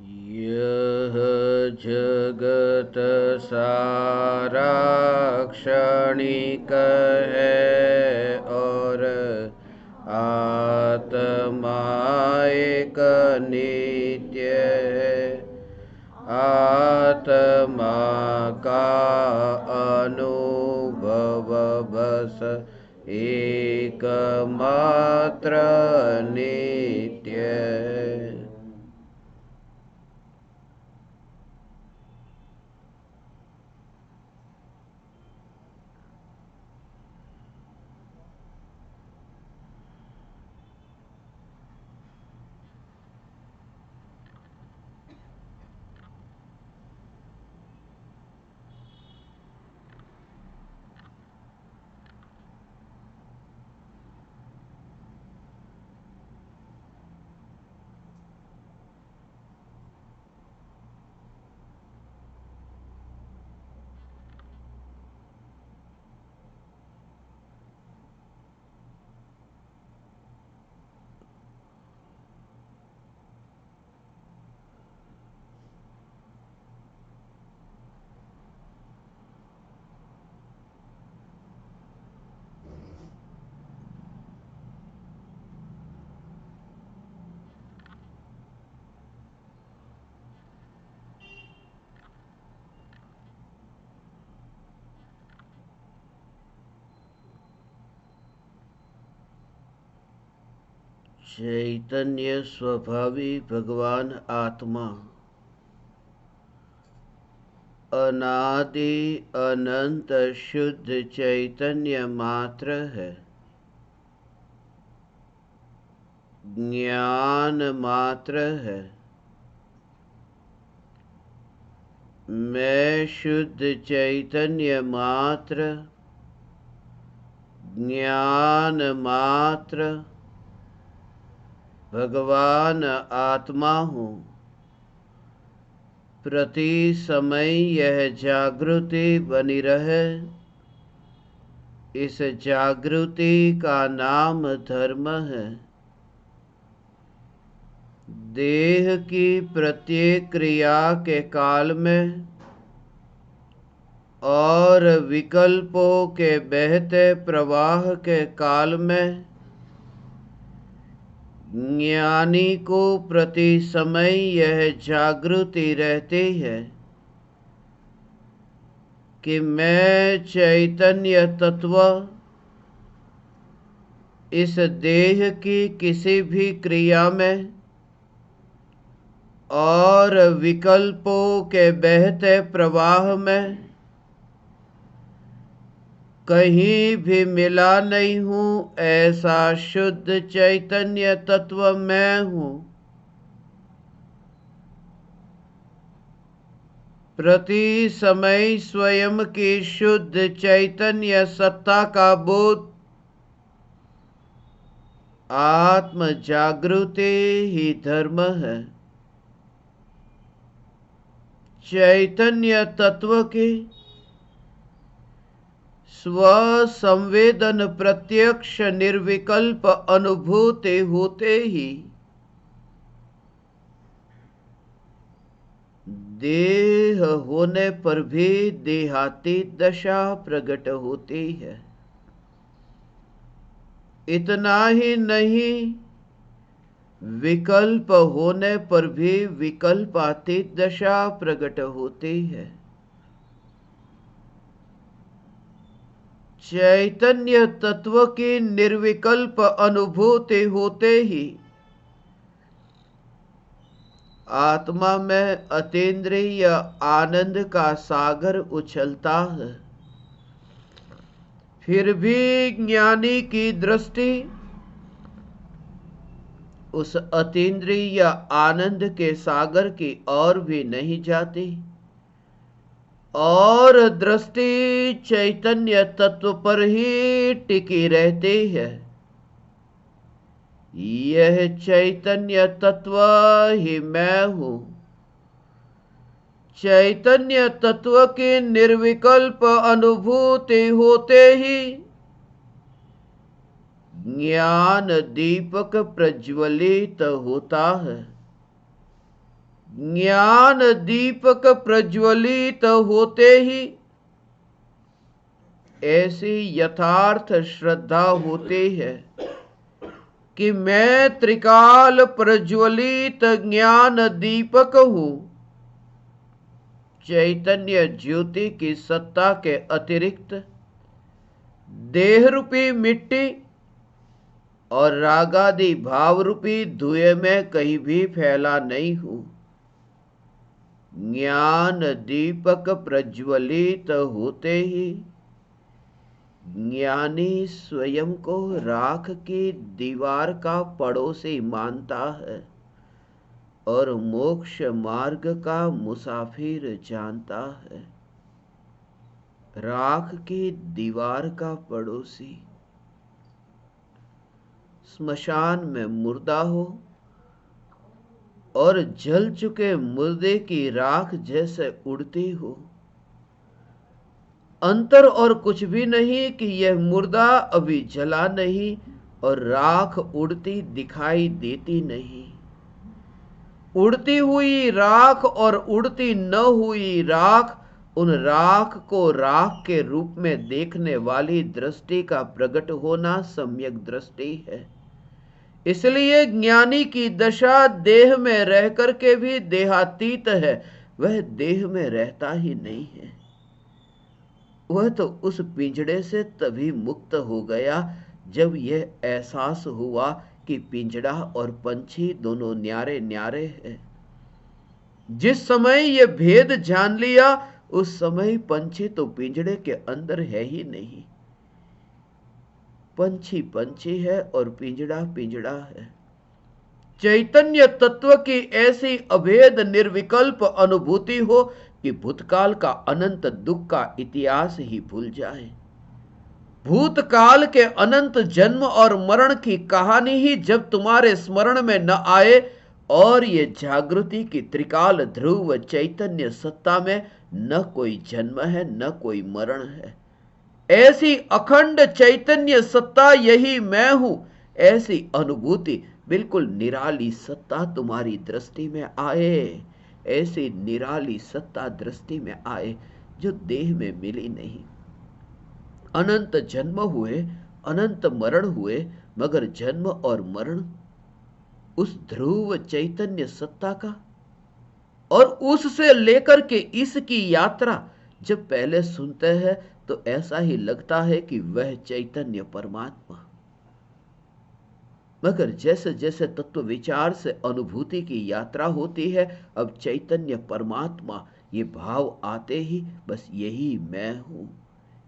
यह जगत सारा क्षणिक है और आत्मा एक नित्य है। आत्मा का अनुभव बस एकमात्र नित्य है। चैतन्य स्वभावी भगवान आत्मा अनादि अनंत शुद्ध चैतन्य मात्र है। ज्ञान मात्र है। मैं शुद्ध चैतन्य मात्र, ज्ञान मात्र भगवान आत्मा हूँ। प्रति समय यह जागृति बनी रहे, इस जागृति का नाम धर्म है। देह की प्रत्येक क्रिया के काल में और विकल्पों के बहते प्रवाह के काल में ज्ञानी को प्रति समय यह जागृति रहती है कि मैं चैतन्य तत्व इस देह की किसी भी क्रिया में और विकल्पों के बहते प्रवाह में कहीं भी मिला नहीं हूँ। ऐसा शुद्ध चैतन्य तत्व मैं हूँ। प्रति समय स्वयं की शुद्ध चैतन्य सत्ता का बोध आत्म जागृति ही धर्म है। चैतन्य तत्व की स्व संवेदन प्रत्यक्ष निर्विकल्प अनुभूति होते ही देह होने पर भी देहाती दशा प्रकट होती है। इतना ही नहीं, विकल्प होने पर भी विकल्पातीत दशा प्रकट होती है। चैतन्य तत्व की निर्विकल्प अनुभूति होते ही आत्मा में अतीन्द्रिय आनंद का सागर उछलता है। फिर भी ज्ञानी की दृष्टि उस अतीन्द्रिय आनंद के सागर की ओर भी नहीं जाती और दृष्टि चैतन्य तत्व पर ही टिकी रहती है। यह चैतन्य तत्व ही मैं हूँ। चैतन्य तत्व की निर्विकल्प अनुभूति होते ही ज्ञान दीपक प्रज्वलित होता है। ज्ञान दीपक प्रज्वलित होते ही ऐसी यथार्थ श्रद्धा होती है कि मैं त्रिकाल प्रज्वलित ज्ञान दीपक हूं। चैतन्य ज्योति की सत्ता के अतिरिक्त देह रूपी मिट्टी और रागादि भाव रूपी धुएं में कहीं भी फैला नहीं हूं। ज्ञान दीपक प्रज्वलित होते ही ज्ञानी स्वयं को राख की दीवार का पड़ोसी मानता है और मोक्ष मार्ग का मुसाफिर जानता है। राख की दीवार का पड़ोसी। स्मशान में मुर्दा हो और जल चुके मुर्दे की राख जैसे उड़ती हो। अंतर और कुछ भी नहीं कि यह मुर्दा अभी जला नहीं और राख उड़ती दिखाई देती नहीं। उड़ती हुई राख और उड़ती न हुई राख, उन राख को राख के रूप में देखने वाली दृष्टि का प्रकट होना सम्यक दृष्टि है। इसलिए ज्ञानी की दशा देह में रह करके भी देहातीत है। वह देह में रहता ही नहीं है। वह तो उस पिंजड़े से तभी मुक्त हो गया जब यह एहसास हुआ कि पिंजड़ा और पंछी दोनों न्यारे न्यारे हैं। जिस समय यह भेद जान लिया उस समय पंछी तो पिंजड़े के अंदर है ही नहीं। पंछी पंछी है और पिंजड़ा पिंजड़ा है। चैतन्य तत्व की ऐसी अभेद निर्विकल्प अनुभूति हो कि भूतकाल का अनंत दुख का इतिहास ही भूल जाए। भूतकाल के अनंत जन्म और मरण की कहानी ही जब तुम्हारे स्मरण में न आए और ये जागृति की त्रिकाल ध्रुव चैतन्य सत्ता में न कोई जन्म है न कोई मरण है, ऐसी अखंड चैतन्य सत्ता यही मैं हूं, ऐसी अनुभूति बिल्कुल निराली सत्ता तुम्हारी दृष्टि में आए, ऐसी निराली सत्ता दृष्टि में आए जो देह में मिली नहीं। अनंत जन्म हुए, अनंत मरण हुए, मगर जन्म और मरण उस ध्रुव चैतन्य सत्ता का, और उससे लेकर के इसकी यात्रा जब पहले सुनते हैं तो ऐसा ही लगता है कि वह चैतन्य परमात्मा, मगर जैसे जैसे तत्व विचार से अनुभूति की यात्रा होती है, अब चैतन्य परमात्मा ये भाव आते ही बस यही मैं हूं,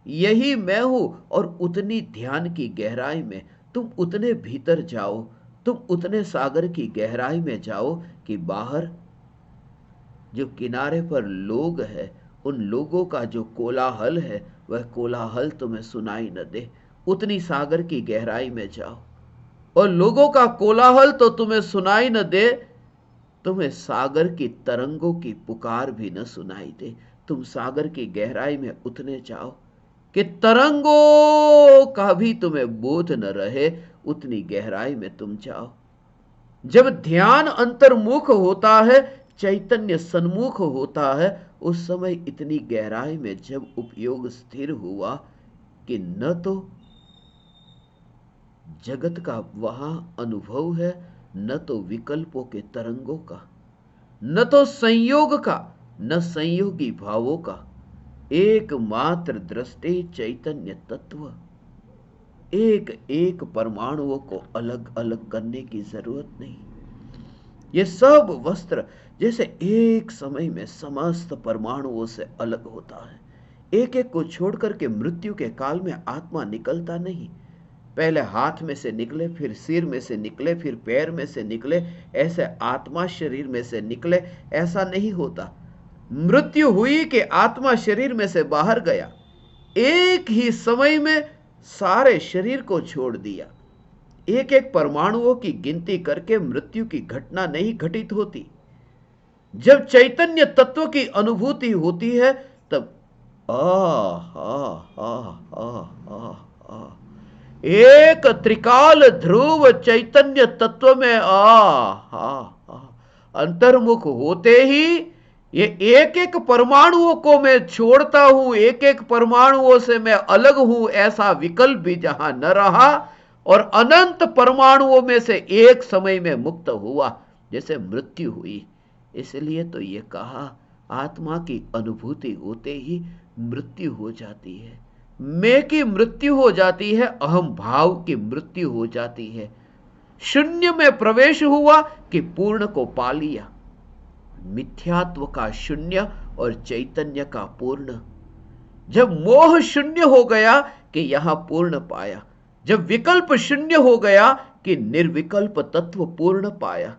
यही मैं हूं। और उतनी ध्यान की गहराई में तुम उतने भीतर जाओ, तुम उतने सागर की गहराई में जाओ कि बाहर जो किनारे पर लोग हैं उन लोगों का जो कोलाहल है वह कोलाहल तुम्हें सुनाई न दे। उतनी सागर की गहराई में जाओ और लोगों का कोलाहल तो तुम्हें सुनाई न दे, तुम्हें सागर की तरंगों की पुकार भी न सुनाई दे। तुम सागर की गहराई में उतने जाओ कि तरंगों का भी तुम्हें बोध न रहे, उतनी गहराई में तुम जाओ। जब ध्यान अंतर्मुख होता है, चैतन्य सन्मुख होता है, उस समय इतनी गहराई में जब उपयोग स्थिर हुआ कि न तो जगत का वहां अनुभव है, न तो विकल्पों के तरंगों का, न तो संयोग का, न संयोगी भावों का, एकमात्र दृष्टि चैतन्य तत्व। एक एक परमाणुओं को अलग अलग करने की जरूरत नहीं। ये सब वस्त्र जैसे एक समय में समस्त परमाणुओं से अलग होता है, एक एक को छोड़कर के मृत्यु के काल में आत्मा निकलता नहीं। पहले हाथ में से निकले, फिर सिर में से निकले, फिर पैर में से निकले, ऐसे आत्मा शरीर में से निकले, ऐसा नहीं होता। मृत्यु हुई कि आत्मा शरीर में से बाहर गया, एक ही समय में सारे शरीर को छोड़ दिया। एक एक परमाणुओं की गिनती करके मृत्यु की घटना नहीं घटित होती। जब चैतन्य तत्व की अनुभूति होती है तब एक त्रिकाल ध्रुव चैतन्य तत्व में अंतर्मुख होते ही ये एक एक परमाणुओं को मैं छोड़ता हूं, एक एक परमाणुओं से मैं अलग हूं, ऐसा विकल्प भी जहां न रहा और अनंत परमाणुओं में से एक समय में मुक्त हुआ, जैसे मृत्यु हुई। इसलिए तो ये कहा आत्मा की अनुभूति होते ही मृत्यु हो जाती है, मैं की मृत्यु हो जाती है, अहम भाव की मृत्यु हो जाती है। शून्य में प्रवेश हुआ कि पूर्ण को पा लिया। मिथ्यात्व का शून्य और चैतन्य का पूर्ण। जब मोह शून्य हो गया कि यहां पूर्ण पाया, जब विकल्प शून्य हो गया कि निर्विकल्प तत्व पूर्ण पाया।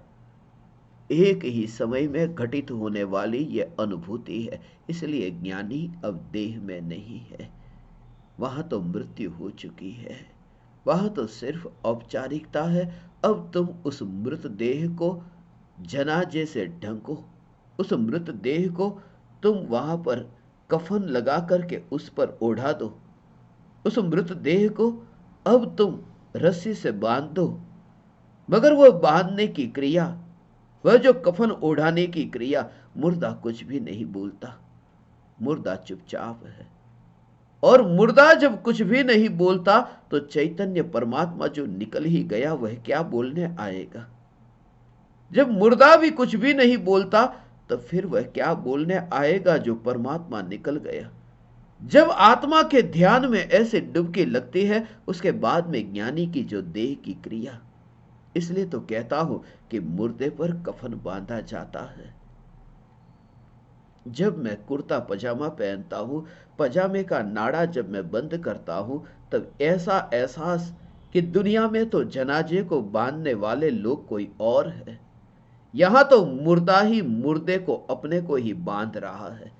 एक ही समय में घटित होने वाली यह अनुभूति है। इसलिए ज्ञानी अब देह में नहीं है, वहां तो मृत्यु हो चुकी है, वहां तो सिर्फ औपचारिकता है। अब तुम उस मृत देह को जनाजे से ढंको, उस मृत देह को तुम वहां पर कफन लगा करके उस पर ओढ़ा दो, उस मृत देह को अब तुम रस्सी से बांध दो। मगर वह बांधने की क्रिया, वह जो कफन ओढ़ाने की क्रिया, मुर्दा कुछ भी नहीं बोलता, मुर्दा चुपचाप है। और मुर्दा जब कुछ भी नहीं बोलता तो चैतन्य परमात्मा जो निकल ही गया वह क्या बोलने आएगा। जब मुर्दा भी कुछ भी नहीं बोलता तो फिर वह क्या बोलने आएगा जो परमात्मा निकल गया। जब आत्मा के ध्यान में ऐसे डुबकी लगती है उसके बाद में ज्ञानी की जो देह की क्रिया। इसलिए तो कहता हूं कि मुर्दे पर कफन बांधा जाता है। जब मैं कुर्ता पजामा पहनता हूं, पजामे का नाड़ा जब मैं बंद करता हूं, तब ऐसा एहसास कि दुनिया में तो जनाजे को बांधने वाले लोग कोई और है, यहां तो मुर्दा ही मुर्दे को अपने को ही बांध रहा है,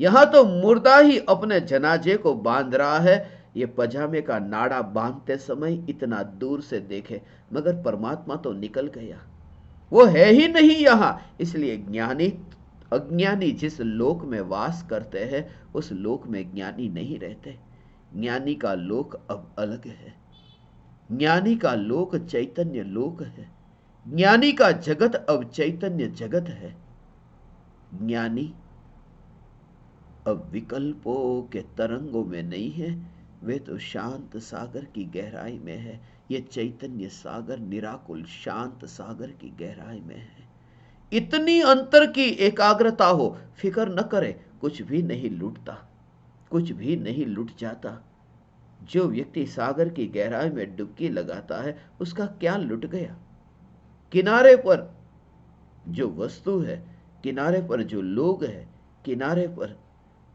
यहां तो मुर्दा ही अपने जनाजे को बांध रहा है। ये पजामे का नाड़ा बांधते समय इतना दूर से देखे, मगर परमात्मा तो निकल गया, वो है ही नहीं यहां। इसलिए ज्ञानी अज्ञानी जिस लोक में वास करते हैं उस लोक में ज्ञानी नहीं रहते। ज्ञानी का लोक अब अलग है, ज्ञानी का लोक चैतन्य लोक है, ज्ञानी का जगत अब चैतन्य जगत है। ज्ञानी अब विकल्पों के तरंगों में नहीं है, वे तो शांत सागर की गहराई में है। ये चैतन्य सागर निराकुल शांत सागर की गहराई में है। इतनी अंतर की एकाग्रता हो, फिक्र न करे, कुछ भी नहीं लूटता, कुछ भी नहीं लुट जाता। जो व्यक्ति सागर की गहराई में डुबकी लगाता है उसका क्या लुट गया। किनारे पर जो वस्तु है, किनारे पर जो लोग हैं, किनारे पर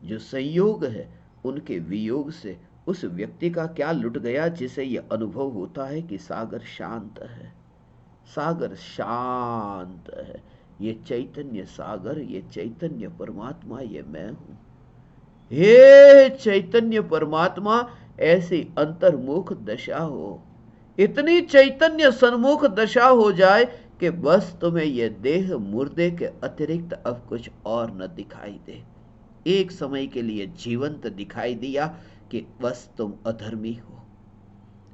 जो संयोग है, उनके वियोग से उस व्यक्ति का क्या लुट गया जिसे यह अनुभव होता है कि सागर शांत है, सागर शांत है। ये चैतन्य सागर, ये चैतन्य परमात्मा, ये मैं हूं। हे चैतन्य परमात्मा, ऐसी अंतर्मुख दशा हो, इतनी चैतन्य सन्मुख दशा हो जाए कि बस तुम्हें यह देह मुर्दे के अतिरिक्त अब कुछ और न दिखाई दे। एक समय के लिए जीवंत दिखाई दिया कि बस तुम अधर्मी हो।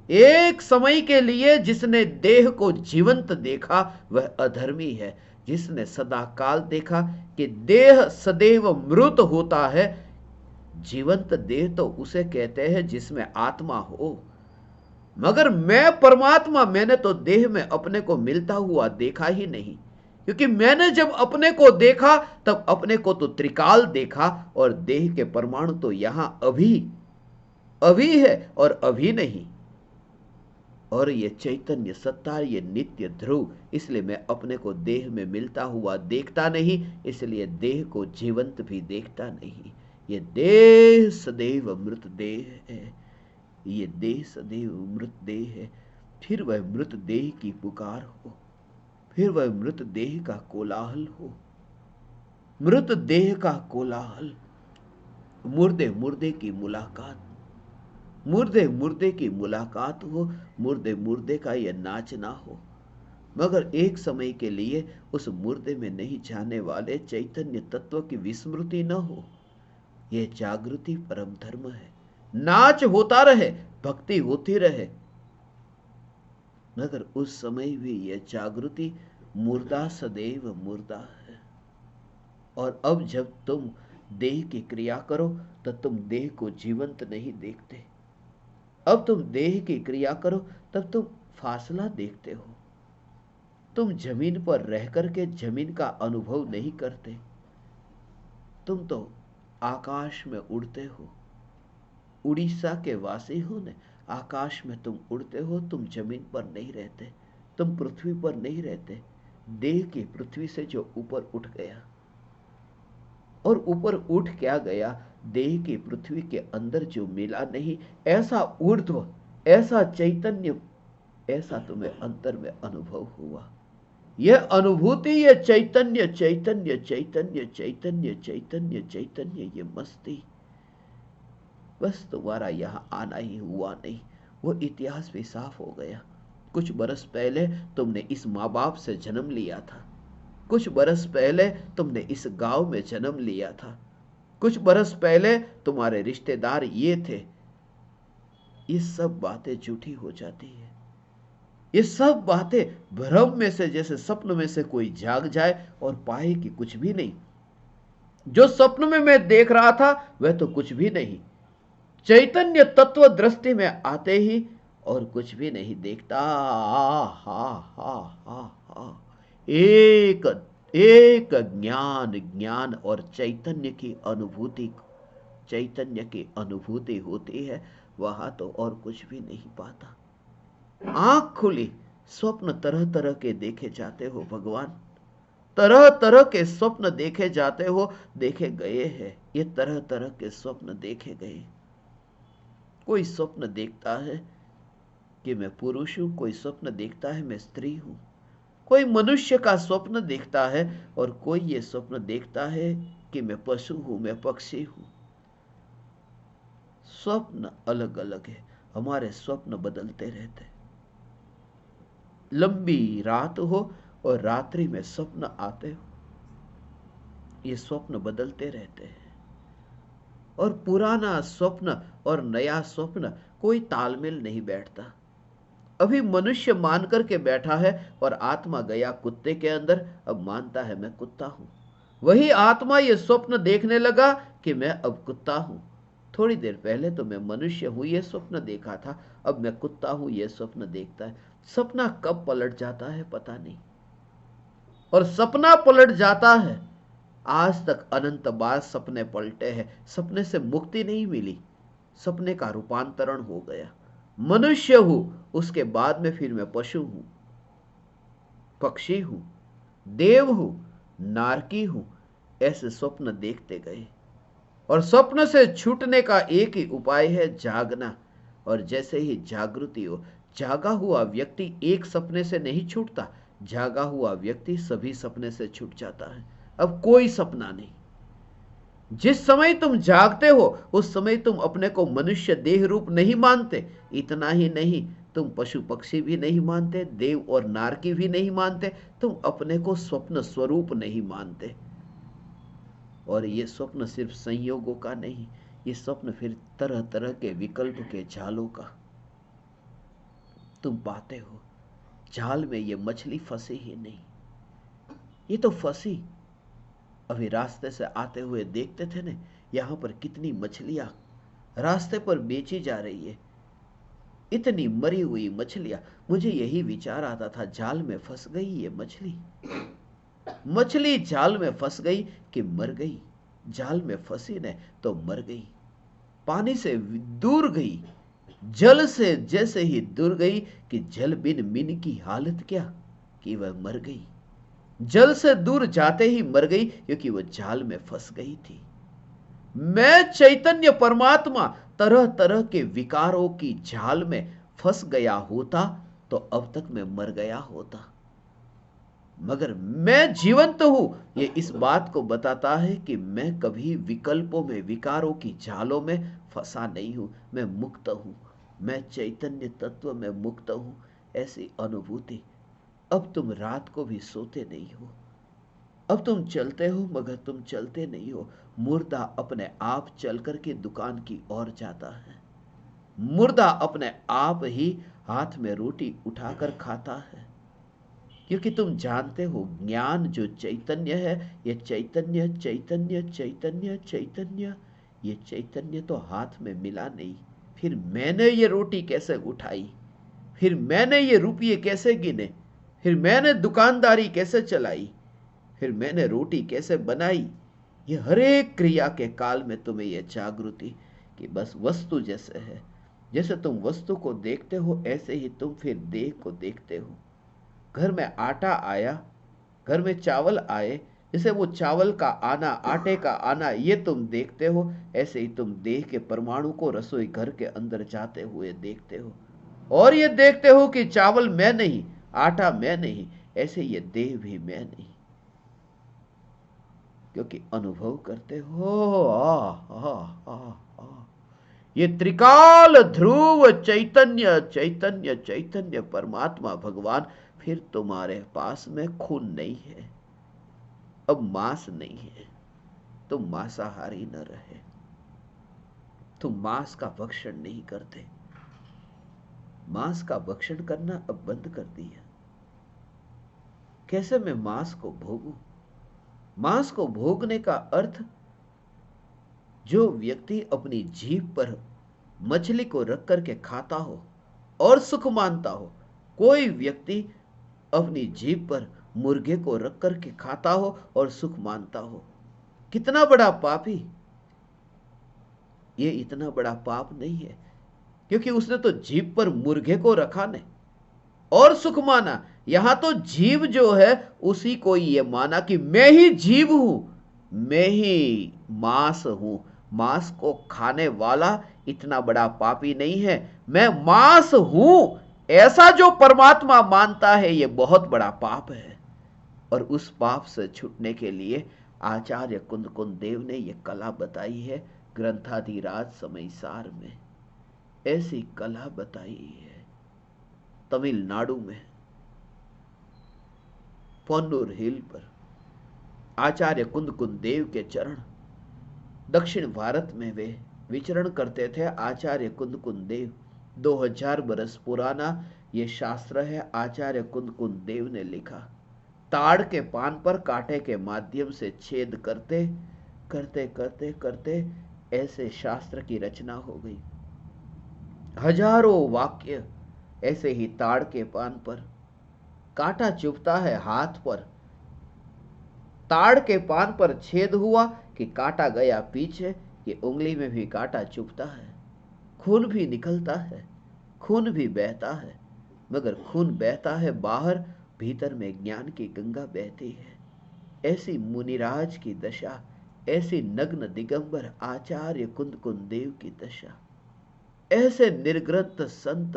एक समय के लिए जिसने देह को जीवंत देखा वह अधर्मी है। जिसने सदा काल देखा कि देह सदैव मृत होता है, जीवंत देह तो उसे कहते हैं जिसमें आत्मा हो। मगर मैं परमात्मा, मैंने तो देह में अपने को मिलता हुआ देखा ही नहीं, क्योंकि मैंने जब अपने को देखा तब अपने को तो त्रिकाल देखा और देह के परमाणु तो यहां अभी अभी है और अभी नहीं। और ये चैतन्य सत्ता, ये नित्य ध्रुव, इसलिए मैं अपने को देह में मिलता हुआ देखता नहीं, इसलिए देह को जीवंत भी देखता नहीं। ये देह सदैव मृत देह है, ये देह सदैव मृत देह है। फिर वह मृत देह की पुकार हो, फिर वह मृत देह का कोलाहल हो, मृत देह का कोलाहल, मुर्दे मुर्दे की मुलाकात, मुर्दे मुर्दे की मुलाकात हो, मुर्दे मुर्दे का यह नाचना हो। मगर एक समय के लिए उस मुर्दे में नहीं जाने वाले चैतन्य तत्व की विस्मृति न हो। यह जागृति परम धर्म है। नाच होता रहे, भक्ति होती रहे, मगर उस समय भी यह जागृति मुर्दा सदैव मुर्दा है। और अब जब तुम देह की क्रिया करो तो तुम देह को जीवंत नहीं देखते। अब तुम देह की क्रिया करो तब तुम फासला देखते हो। तुम जमीन पर रह करके जमीन का अनुभव नहीं करते। तुम तो आकाश में उड़ते हो। उड़ीसा के वासी हो ने, आकाश में तुम उड़ते हो, तुम जमीन पर नहीं रहते, तुम पृथ्वी पर नहीं रहते। देह की पृथ्वी से जो ऊपर उठ गया, और ऊपर उठ क्या गया, देह की पृथ्वी के अंदर जो मिला नहीं, ऐसा ऊर्ध्व, ऐसा चैतन्य, ऐसा तुम्हें अंतर में अनुभव हुआ। यह अनुभूति, यह चैतन्य चैतन्य चैतन्य चैतन्य चैतन्य चैतन्य, ये मस्ती, बस तुम्हारा यहां आना ही हुआ नहीं। वो इतिहास भी साफ हो गया। कुछ बरस पहले तुमने इस माँ बाप से जन्म लिया था। कुछ बरस पहले तुमने इस गांव में जन्म लिया था। कुछ बरस पहले तुम्हारे रिश्तेदार ये थे। ये सब बातें झूठी हो जाती है। ये सब बातें भ्रम में से, जैसे स्वप्न में से कोई जाग जाए और पाए कि कुछ भी नहीं। जो स्वप्न में मैं देख रहा था वह तो कुछ भी नहीं। चैतन्य तत्व दृष्टि में आते ही और कुछ भी नहीं देखता। हा हा हा हा, एक एक ज्ञान, ज्ञान और चैतन्य की अनुभूति, चैतन्य की अनुभूति होती है। वहां तो और कुछ भी नहीं पाता। आंख खुली, स्वप्न तरह तरह के देखे जाते हो भगवान, तरह तरह के स्वप्न देखे जाते हो, देखे गए हैं। ये तरह तरह के स्वप्न देखे गए। कोई स्वप्न देखता है कि मैं पुरुष हूं, कोई स्वप्न देखता है मैं स्त्री हूं, कोई मनुष्य का स्वप्न देखता है, और कोई ये स्वप्न देखता है कि मैं पशु हूं, मैं पक्षी हूं। स्वप्न अलग अलग है। हमारे स्वप्न बदलते रहते। लंबी रात हो और रात्रि में स्वप्न आते हो, ये स्वप्न बदलते रहते हैं। और पुराना स्वप्न और नया स्वप्न कोई तालमेल नहीं बैठता। अभी मनुष्य मान करके बैठा है और आत्मा गया कुत्ते के अंदर, अब मानता है मैं कुत्ता हूं। वही आत्मा ये स्वप्न देखने लगा कि मैं अब कुत्ता हूं। थोड़ी देर पहले तो मैं मनुष्य हूं ये स्वप्न देखा था, अब मैं कुत्ता हूं ये स्वप्न देखता है। सपना कब पलट जाता है पता नहीं। और सपना पलट जाता है, आज तक अनंत बार सपने पलटे हैं, सपने से मुक्ति नहीं मिली। सपने का रूपांतरण हो गया। मनुष्य हूं, उसके बाद में फिर मैं पशु हूं, पक्षी हूं, देव हूं, नारकी हूं। ऐसे स्वप्न देखते गए। और स्वप्न से छूटने का एक ही उपाय है, जागना। और जैसे ही जागृति हो, जागा हुआ व्यक्ति एक सपने से नहीं छूटता, जागा हुआ व्यक्ति सभी सपने से छूट जाता है। अब कोई सपना नहीं। जिस समय तुम जागते हो उस समय तुम अपने को मनुष्य देह रूप नहीं मानते। इतना ही नहीं, तुम पशु पक्षी भी नहीं मानते, देव और नारकी भी नहीं मानते, तुम अपने को स्वप्न स्वरूप नहीं मानते। और ये स्वप्न सिर्फ संयोगों का नहीं, ये स्वप्न फिर तरह तरह के विकल्प के जालों का तुम पाते हो। जाल में ये मछली फंसी ही नहीं, ये तो फंसी। अभी रास्ते से आते हुए देखते थे ना, यहां पर कितनी मछलियां रास्ते पर बेची जा रही है, इतनी मरी हुई मछलियां। मुझे यही विचार आता था, जाल में फंस गई ये मछली। मछली जाल में फंस गई कि मर गई? जाल में फंसी ने तो मर गई, पानी से दूर गई, जल से जैसे ही दूर गई कि जल बिन मिन की हालत क्या, कि वह मर गई। जल से दूर जाते ही मर गई क्योंकि वह जाल में फंस गई थी। मैं चैतन्य परमात्मा तरह तरह के विकारों की जाल में फंस गया होता तो अब तक मैं मर गया होता। मगर मैं जीवंत हूं, यह इस बात को बताता है कि मैं कभी विकल्पों में, विकारों की जालों में फंसा नहीं हूं। मैं मुक्त हूं, मैं चैतन्य तत्व में मुक्त हूं। ऐसी अनुभूति। अब तुम रात को भी सोते नहीं हो। अब तुम चलते हो मगर तुम चलते नहीं हो। मुर्दा अपने आप चल करके दुकान की ओर जाता है। मुर्दा अपने आप ही हाथ में रोटी उठाकर खाता है। क्योंकि तुम जानते हो ज्ञान जो चैतन्य है, ये चैतन्य चैतन्य चैतन्य चैतन्य, ये चैतन्य तो हाथ में मिला नहीं। फिर मैंने ये रोटी कैसे उठाई, फिर मैंने ये रुपये कैसे गिने, फिर मैंने दुकानदारी कैसे चलाई, फिर मैंने रोटी कैसे बनाई। ये हर एक क्रिया के काल में तुम्हें यह जागृति कि बस वस्तु जैसे है, जैसे तुम वस्तु को देखते हो ऐसे ही तुम फिर देह को देखते हो। घर में आटा आया, घर में चावल आए, जैसे वो चावल का आना, आटे का आना ये तुम देखते हो, ऐसे ही तुम देह के परमाणु को रसोई घर के अंदर जाते हुए देखते हो। और ये देखते हो कि चावल मैं नहीं, आटा मैं नहीं, ऐसे ये देह भी मैं नहीं। क्योंकि अनुभव करते हो आ, आ, आ, आ। ये त्रिकाल ध्रुव चैतन्य चैतन्य चैतन्य परमात्मा भगवान फिर तुम्हारे पास में खून नहीं है, अब मांस नहीं है, तुम मांसाहारी न रहे, तुम मांस का भक्षण नहीं करते, मांस का भक्षण करना अब बंद कर दिया। कैसे मैं मांस को भोगूं? मांस को भोगने का अर्थ, जो व्यक्ति अपनी जीभ पर मछली को रख करके खाता हो और सुख मानता हो, कोई व्यक्ति अपनी जीभ पर मुर्गे को रख करके खाता हो और सुख मानता हो, कितना बड़ा पापी। ये इतना बड़ा पाप नहीं है, क्योंकि उसने तो जीभ पर मुर्गे को रखा नहीं और सुख माना। यहां तो जीव जो है उसी को ये माना कि मैं ही जीव हूं, मैं ही मांस हूं। मांस को खाने वाला इतना बड़ा पापी नहीं है, मैं मांस हूं ऐसा जो परमात्मा मानता है, यह बहुत बड़ा पाप है। और उस पाप से छूटने के लिए आचार्य कुंद कुंद देव ने यह कला बताई है ग्रंथाधिराज समयसार में। ऐसी कला बताई है तमिलनाडु में पोन्नूर हिल पर आचार्य कुंद कुंद देव के चरण। दक्षिण भारत में वे विचरण करते थे आचार्य कुंद कुंद देव। 2000 बरस पुराना ये शास्त्र है, आचार्य कुंद कुंद देव ने लिखा। ताड़ के पान पर कांटे के माध्यम से छेद करते करते करते करते ऐसे शास्त्र की रचना हो गई। हजारों वाक्य ऐसे ही ताड़ के पान पर। कांटा चुभता है हाथ पर, ताड़ के पान पर छेद हुआ कि कांटा गया पीछे, कि उंगली में भी कांटा चुभता है, खून भी निकलता है, खून भी बहता है, मगर खून बहता है बाहर, भीतर में ज्ञान की गंगा बहती है। ऐसी मुनिराज की दशा, ऐसी नग्न दिगंबर आचार्य कुंद कुंद देव की दशा। ऐसे निर्ग्रंथ संत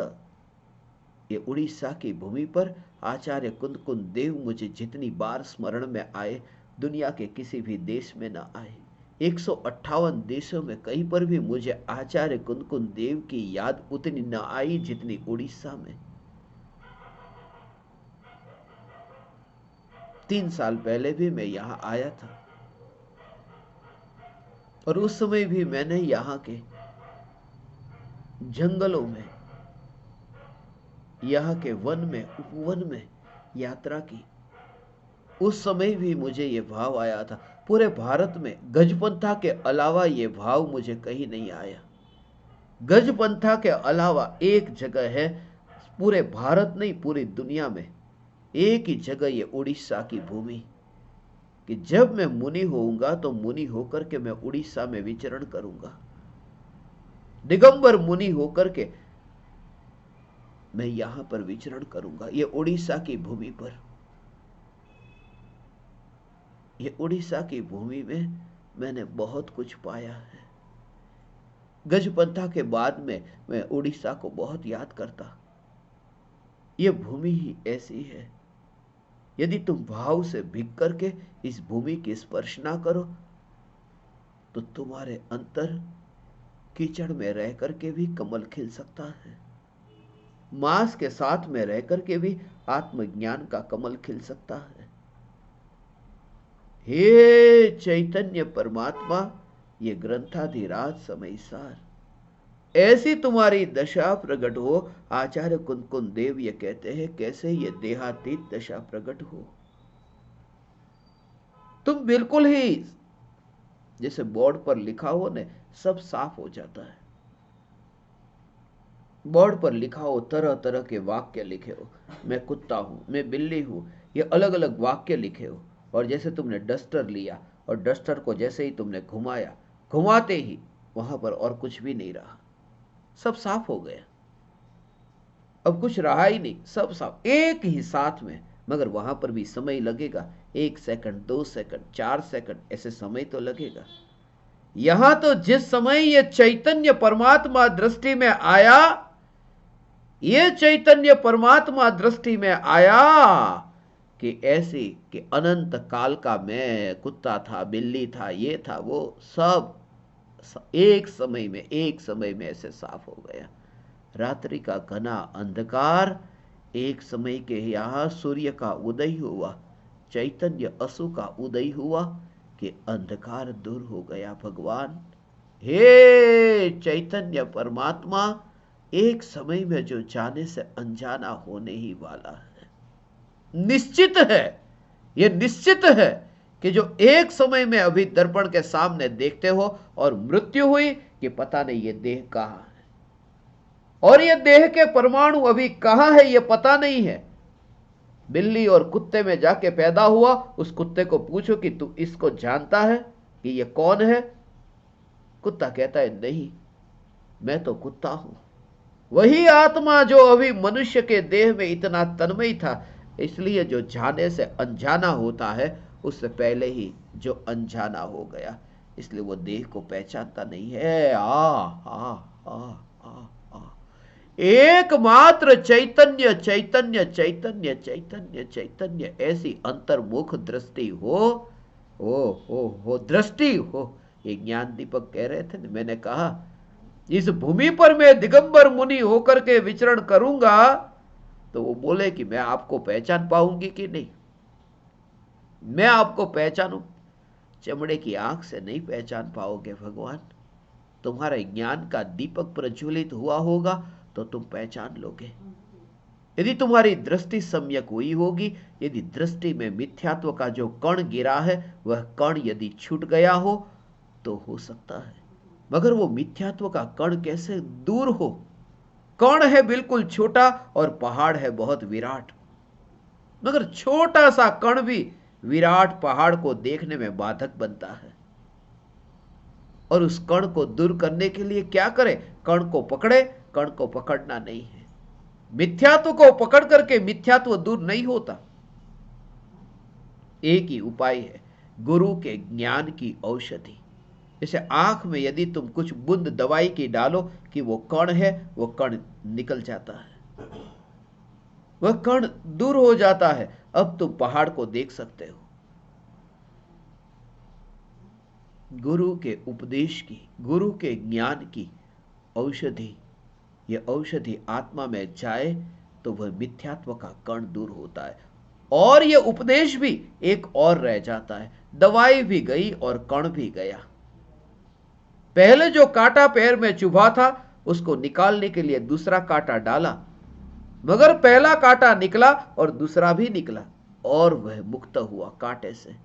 ये उड़ीसा की भूमि पर आचार्य कुंद कुंद देव मुझे जितनी बार स्मरण में आए, दुनिया के किसी भी देश में न आए। 158 देशों में कहीं पर भी मुझे आचार्य कुंद कुंद देव की याद उतनी न आई जितनी उड़ीसा में। 3 साल पहले भी मैं यहां आया था और उस समय भी मैंने यहां के जंगलों में, यहां के वन में, उपवन में यात्रा की। उस समय भी मुझे ये भाव आया था। पूरे भारत में गजपंथा के अलावा ये भाव मुझे कहीं नहीं आया। गजपंथा के अलावा एक जगह है, पूरे भारत नहीं पूरी दुनिया में एक ही जगह, ये उड़ीसा की भूमि, कि जब मैं मुनि होऊंगा तो मुनि होकर के मैं उड़ीसा में विचरण करूंगा, दिगंबर मुनि होकर के मैं यहां पर विचरण करूंगा। ये उड़ीसा की भूमि पर, ये उड़ीसा की भूमि में मैंने बहुत कुछ पाया है। गजपंथा के बाद में मैं उड़ीसा को बहुत याद करता। ये भूमि ही ऐसी है, यदि तुम भाव से भीग करके इस भूमि की स्पर्श ना करो तो तुम्हारे अंतर कीचड़ में रह करके भी कमल खिल सकता है, मांस के साथ में रह करके भी आत्मज्ञान का कमल खिल सकता है। हे चैतन्य परमात्मा, ये ग्रंथाधिराज समयसार ऐसी तुम्हारी दशा प्रकट हो। आचार्य कुंद देव ये कहते हैं कैसे ये देहातीत दशा प्रकट हो। तुम बिल्कुल ही जैसे बोर्ड पर लिखा हो ने, सब साफ हो जाता है। बोर्ड पर लिखा हो, तरह तरह के वाक्य लिखे हो, मैं कुत्ता हूं, मैं बिल्ली हूं, ये अलग अलग वाक्य लिखे हो, और जैसे तुमने डस्टर लिया और डस्टर को जैसे ही तुमने घुमाया, घुमाते ही वहां पर और कुछ भी नहीं रहा, सब साफ हो गया। अब कुछ रहा ही नहीं, सब साफ एक ही साथ में। मगर वहां पर भी समय लगेगा, 1 सेकंड, 2 सेकंड, 4 सेकंड, ऐसे समय तो लगेगा। यहां तो जिस समय ये चैतन्य परमात्मा दृष्टि में आया, ये चैतन्य परमात्मा दृष्टि में आया कि ऐसे कि अनंत काल का मैं कुत्ता था, बिल्ली था, ये था, वो सब एक समय में ऐसे साफ हो गया। रात्रि का घना अंधकार, एक समय के यहां सूर्य का उदय हुआ, चैतन्य असु का उदय हुआ कि अंधकार दूर हो गया। भगवान हे चैतन्य परमात्मा, एक समय में जो जाने से अनजाना होने ही वाला है, निश्चित है, यह निश्चित है कि जो एक समय में अभी दर्पण के सामने देखते हो और मृत्यु हुई कि पता नहीं ये देह कहां है, और ये देह के परमाणु अभी कहां है ये पता नहीं है। बिल्ली और कुत्ते में जाके पैदा हुआ, उस कुत्ते को पूछो कि तू इसको जानता है कि ये कौन है? कुत्ता कहता है नहीं, मैं तो कुत्ता हूं। वही आत्मा जो अभी मनुष्य के देह में इतना तन्मय था, इसलिए जो जाने से अनजाना होता है, उससे पहले ही जो अनजाना हो गया, इसलिए वो देह को पहचानता नहीं है। एकमात्र चैतन्य चैतन्य चैतन्य चैतन्य चैतन्य, ऐसी अंतर्मुख दृष्टि हो दृष्टि हो। ये ज्ञान दीपक कह रहे थे, मैंने कहा इस भूमि पर मैं दिगंबर मुनि होकर के विचरण करूंगा तो वो बोले कि मैं आपको पहचान पाऊंगी कि नहीं? मैं आपको पहचानूं? चमड़े की आंख से नहीं पहचान पाओगे भगवान। तुम्हारे ज्ञान का दीपक प्रज्वलित हुआ होगा तो तुम पहचान लोगे। यदि तुम्हारी दृष्टि सम्यक हुई होगी, यदि दृष्टि में मिथ्यात्व का जो कण गिरा है, वह कण यदि छूट गया हो तो हो सकता है। मगर वो मिथ्यात्व का कण कैसे दूर हो? कण है बिल्कुल छोटा और पहाड़ है बहुत विराट, मगर छोटा सा कण भी विराट पहाड़ को देखने में बाधक बनता है। और उस कण को दूर करने के लिए क्या करें? कण को पकड़े, कण को पकड़ना नहीं है। मिथ्यात्व को पकड़ करके मिथ्यात्व दूर नहीं होता। एक ही उपाय है, गुरु के ज्ञान की औषधि। जैसे आंख में यदि तुम कुछ बूंद दवाई की डालो कि वो कण है, वो कण निकल जाता है, वह कण दूर हो जाता है। अब तुम पहाड़ को देख सकते हो। गुरु के उपदेश की, गुरु के ज्ञान की औषधि, यह औषधि आत्मा में जाए तो वह मिथ्यात्व का कण दूर होता है। और यह उपदेश भी एक और रह जाता है। दवाई भी गई और कण भी गया। पहले जो कांटा पैर में चुभा था, उसको निकालने के लिए दूसरा कांटा डाला, मगर पहला कांटा निकला और दूसरा भी निकला और वह मुक्त हुआ कांटे से।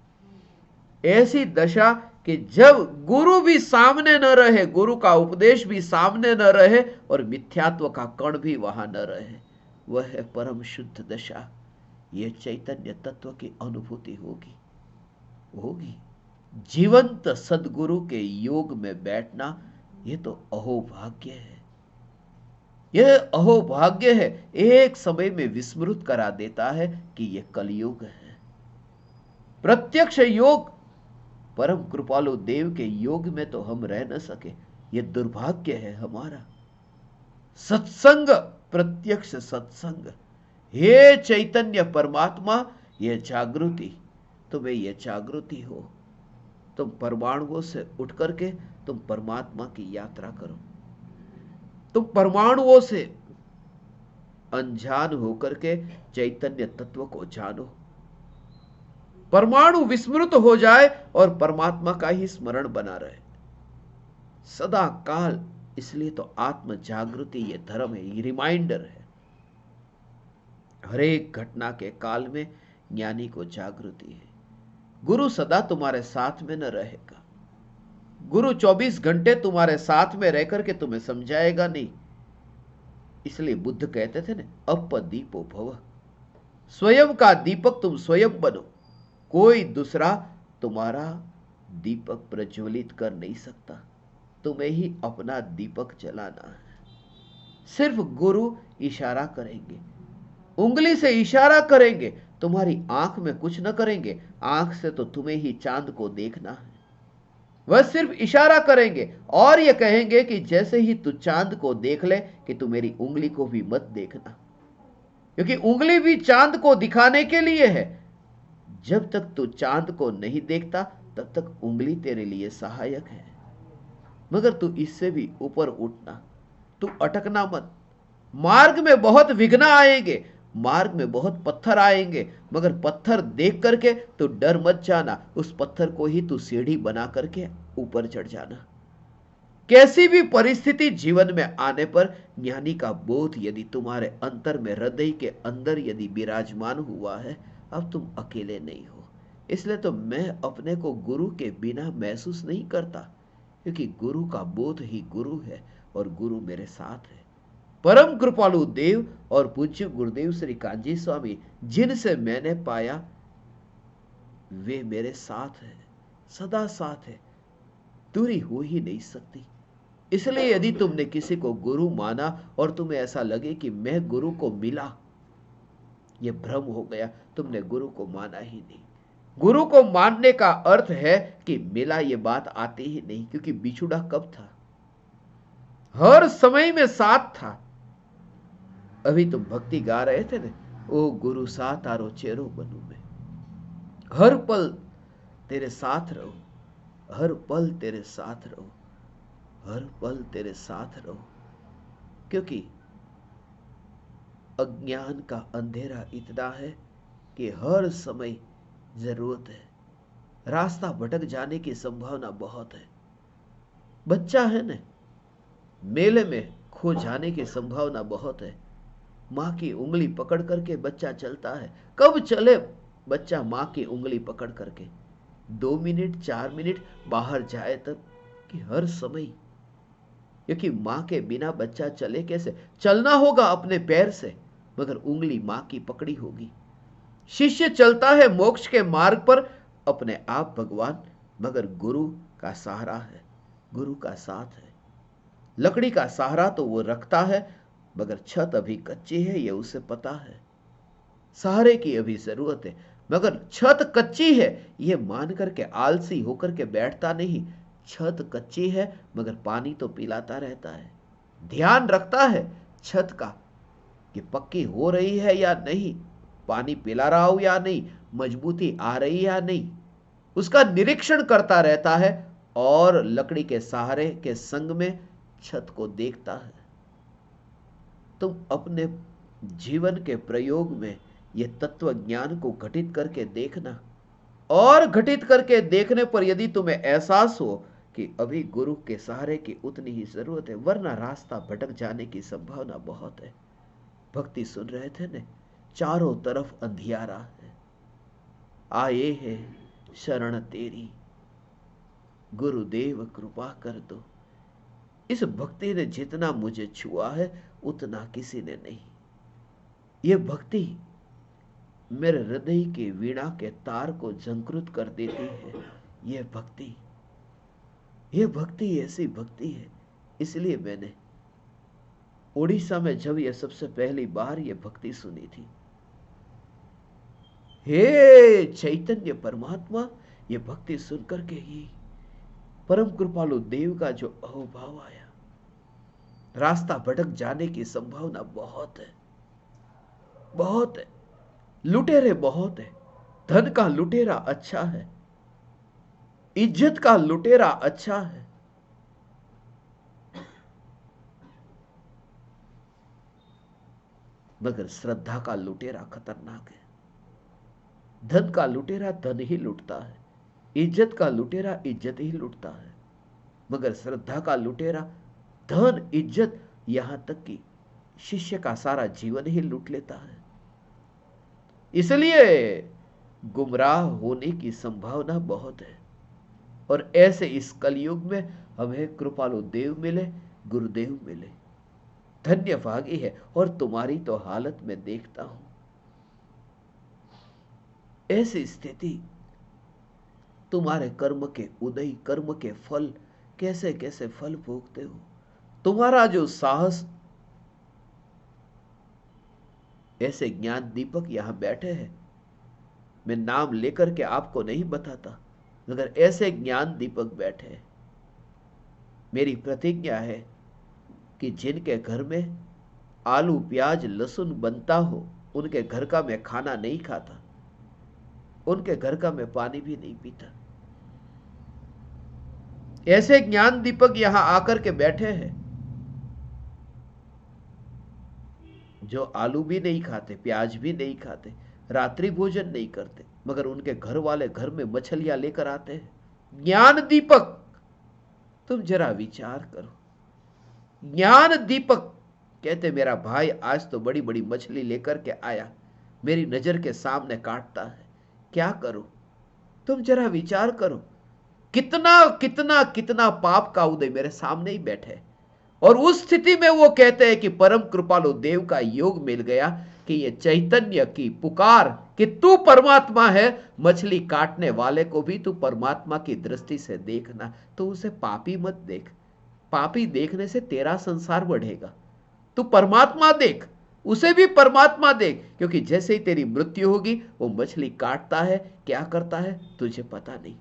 ऐसी दशा कि जब गुरु भी सामने न रहे, गुरु का उपदेश भी सामने न रहे और मिथ्यात्व का कण भी वहां न रहे, वह है परम शुद्ध दशा। यह चैतन्य तत्व की अनुभूति होगी। जीवंत सदगुरु के योग में बैठना, यह तो अहोभाग्य है। यह अहोभाग्य है, एक समय में विस्मृत करा देता है कि यह कलयुग है। प्रत्यक्ष योग, परम कृपालु देव के योग में तो हम रह न सके, यह दुर्भाग्य है हमारा। सत्संग, प्रत्यक्ष सत्संग। हे चैतन्य परमात्मा, यह जागृति, तुम्हें यह जागृति हो। तुम परमाणुओं से उठ करके तुम परमात्मा की यात्रा करो। तुम परमाणुओं से अनजान होकर के चैतन्य तत्व को जानो। परमाणु विस्मृत हो जाए और परमात्मा का ही स्मरण बना रहे। सदा काल इसलिए तो आत्म जागृति ये धर्म है, ये रिमाइंडर है। हर एक घटना के काल में ज्ञानी को जागृति है। गुरु सदा तुम्हारे साथ में न रहेगा। गुरु 24 घंटे तुम्हारे साथ में रहकर के तुम्हें समझाएगा नहीं। इसलिए बुद्ध कहते थे ना, अपदीपो भव, स्वयं का दीपक तुम स्वयं बनो। कोई दूसरा तुम्हारा दीपक प्रज्वलित कर नहीं सकता, तुम्हें ही अपना दीपक जलाना है। सिर्फ गुरु इशारा करेंगे, उंगली से इशारा करेंगे, तुम्हारी आंख में कुछ न करेंगे। आंख से तो तुम्हें ही चांद को देखना है। वह सिर्फ इशारा करेंगे और यह कहेंगे कि जैसे ही तू चांद को देख ले कि तू मेरी उंगली को भी मत देखना, क्योंकि उंगली भी चांद को दिखाने के लिए है। जब तक तू चांद को नहीं देखता तब तक उंगली तेरे लिए सहायक है, मगर तू इससे भी ऊपर उठना, तू अटकना मत। मार्ग में बहुत विघ्न आएंगे, मार्ग में बहुत पत्थर आएंगे, मगर पत्थर देख करके तू डर मत जाना। उस पत्थर को ही तू सीढ़ी बना करके ऊपर चढ़ जाना। कैसी भी परिस्थिति जीवन में आने पर ज्ञानी का बोध यदि तुम्हारे अंतर में, हृदय के अंदर यदि विराजमान हुआ है, अब तुम अकेले नहीं हो। इसलिए तो मैं अपने को गुरु के बिना महसूस नहीं करता, क्योंकि गुरु का बोध ही गुरु है और गुरु मेरे साथ है। परम कृपालु देव और पूज्य गुरुदेव श्री कांजी स्वामी जिनसे मैंने पाया, वे मेरे साथ है, सदा साथ है, दूरी हो ही नहीं सकती। इसलिए यदि तुमने किसी को गुरु माना और तुम्हें ऐसा लगे कि मैं गुरु को मिला, यह भ्रम हो गया, तुमने गुरु को माना ही नहीं। गुरु को मानने का अर्थ है कि मिला, यह बात आती ही नहीं, क्योंकि बिछुड़ा कब था, हर समय में साथ था। अभी तुम भक्ति गा रहे थे ना, ओ गुरु सा तारो चेरो बनू मैं, हर पल तेरे साथ रहो, हर पल तेरे साथ रहो, हर पल तेरे साथ रहो। क्योंकि अज्ञान का अंधेरा इतना है कि हर समय जरूरत है, रास्ता भटक जाने की संभावना बहुत है। बच्चा है ना, मेले में खो जाने की संभावना बहुत है। मां की उंगली पकड़ करके बच्चा चलता है। कब चले बच्चा मां की उंगली पकड़ करके? 2 मिनट 4 मिनट बाहर जाए तब, कि हर समय, क्योंकि मां के बिना बच्चा चले कैसे? चलना होगा अपने पैर से, मगर उंगली मां की पकड़ी होगी। शिष्य चलता है मोक्ष के मार्ग पर अपने आप भगवान, मगर गुरु का सहारा है, गुरु का साथ है। लकड़ी का सहारा तो वो रखता है, मगर छत अभी कच्ची है, यह उसे पता है। सहारे की अभी जरूरत है, मगर छत कच्ची है यह मान करके आलसी होकर के बैठता नहीं। छत कच्ची है मगर पानी तो पिलाता रहता है, ध्यान रखता है छत का कि पक्की हो रही है या नहीं, पानी पिला रहा हूं या नहीं, मजबूती आ रही या नहीं, उसका निरीक्षण करता रहता है और लकड़ी के सहारे के संग में छत को देखता है। तुम अपने जीवन के प्रयोग में यह तत्व ज्ञान को घटित करके देखना, और घटित करके देखने पर यदि तुम्हें एहसास हो कि अभी गुरु के सहारे की उतनी ही जरूरत है, वरना रास्ता भटक जाने की संभावना बहुत है। भक्ति सुन रहे थे ने, चारों तरफ अंधियारा है, आए है शरण तेरी, गुरुदेव कृपा कर दो। इस भक्ति ने जितना मुझे छुआ है उतना किसी ने नहीं। यह भक्ति मेरे हृदय के वीणा के तार को झंकृत कर देती है। यह भक्ति ऐसी भक्ति है। इसलिए मैंने उड़ीसा में जब यह सबसे पहली बार यह भक्ति सुनी थी, हे चैतन्य परमात्मा, यह भक्ति सुनकर के ही परम कृपालु देव का जो अहोभाव आया। रास्ता भटक जाने की संभावना बहुत है, बहुत है, लुटेरे बहुत है। धन का लुटेरा अच्छा है, इज्जत का लुटेरा अच्छा है, मगर श्रद्धा का लुटेरा खतरनाक है। धन का लुटेरा धन ही लुटता है, इज्जत का लुटेरा इज्जत ही लुटता है, मगर श्रद्धा का लुटेरा धन इज्जत, यहां तक कि शिष्य का सारा जीवन ही लूट लेता है। इसलिए गुमराह होने की संभावना बहुत है। और ऐसे इस कलयुग में हमें कृपालु देव मिले, गुरुदेव मिले, धन्य भागी है। और तुम्हारी तो हालत में देखता हूं, ऐसी स्थिति, तुम्हारे कर्म के उदय, कर्म के फल, कैसे कैसे फल भोगते हो। तुम्हारा जो साहस, ऐसे ज्ञान दीपक यहां बैठे हैं, मैं नाम लेकर के आपको नहीं बताता, मगर ऐसे ज्ञान दीपक बैठे हैं। मेरी प्रतिज्ञा है कि जिनके घर में आलू प्याज लहसुन बनता हो, उनके घर का मैं खाना नहीं खाता, उनके घर का मैं पानी भी नहीं पीता। ऐसे ज्ञान दीपक यहां आकर के बैठे हैं जो आलू भी नहीं खाते, प्याज भी नहीं खाते, रात्रि भोजन नहीं करते, मगर उनके घर वाले घर में मछलियां लेकर आते हैं। ज्ञान दीपक, तुम जरा विचार करो। ज्ञान दीपक कहते, मेरा भाई आज तो बड़ी बड़ी मछली लेकर के आया, मेरी नजर के सामने काटता है, क्या करूं। तुम जरा विचार करो, कितना कितना कितना पाप का उदय मेरे सामने ही बैठे। और उस स्थिति में वो कहते हैं कि परम कृपालु देव का योग मिल गया, कि ये चैतन्य की पुकार कि तू परमात्मा है, मछली काटने वाले को भी तू परमात्मा की दृष्टि से देखना, तो उसे पापी मत देख। पापी देखने से तेरा संसार बढ़ेगा। तू परमात्मा देख, उसे भी परमात्मा देख, क्योंकि जैसे ही तेरी मृत्यु होगी वो मछली काटता है, क्या करता है तुझे पता नहीं,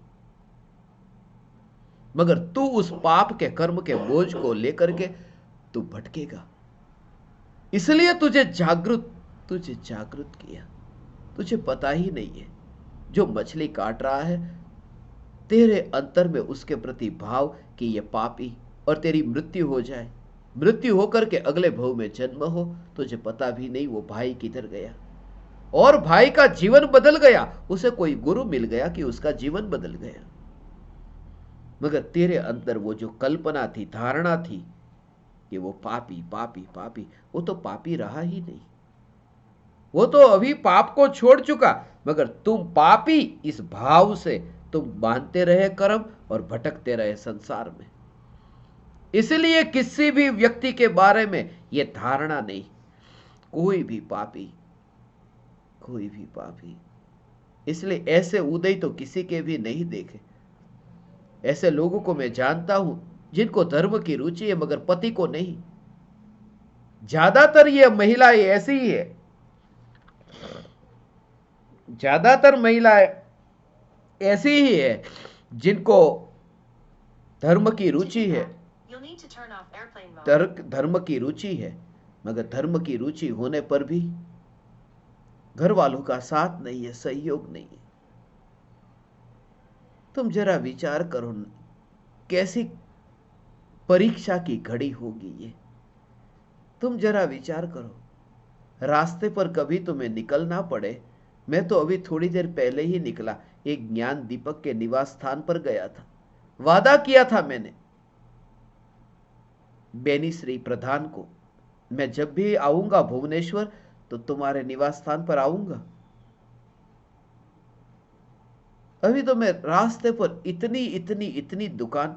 मगर तू उस पाप के कर्म के बोझ को लेकर के तू भटकेगा। इसलिए तुझे जागृत किया। तुझे पता ही नहीं है, जो मछली काट रहा है तेरे अंतर में उसके प्रति भाव कि ये पापी, और तेरी मृत्यु हो जाए, मृत्यु होकर के अगले भव में जन्म हो, तुझे पता भी नहीं वो भाई किधर गया, और भाई का जीवन बदल गया, उसे कोई गुरु मिल गया कि उसका जीवन बदल गया। मगर तेरे अंदर वो जो कल्पना थी, धारणा थी कि वो पापी पापी पापी, वो तो पापी रहा ही नहीं, वो तो अभी पाप को छोड़ चुका, मगर तुम पापी इस भाव से तुम बांधते रहे कर्म और भटकते रहे संसार में। इसलिए किसी भी व्यक्ति के बारे में यह धारणा नहीं, कोई भी पापी, कोई भी पापी। इसलिए ऐसे उदय तो किसी के भी नहीं देखे। ऐसे लोगों को मैं जानता हूं जिनको धर्म की रुचि है मगर पति को नहीं। ज्यादातर ये महिलाएं ऐसी ही है, ज्यादातर महिलाएं ऐसी ही है जिनको धर्म की रुचि है, धर्म की रुचि है, मगर धर्म की रुचि होने पर भी घर वालों का साथ नहीं है, सहयोग नहीं है। तुम जरा विचार करो, कैसी परीक्षा की घड़ी होगी ये। तुम जरा विचार करो, रास्ते पर कभी तुम्हें निकलना पड़े। मैं तो अभी थोड़ी देर पहले ही निकला, एक ज्ञान दीपक के निवास स्थान पर गया था। वादा किया था मैंने बेनी श्री प्रधान को, मैं जब भी आऊंगा भुवनेश्वर तो तुम्हारे निवास स्थान पर आऊंगा। अभी तो मैं रास्ते पर इतनी इतनी इतनी दुकान,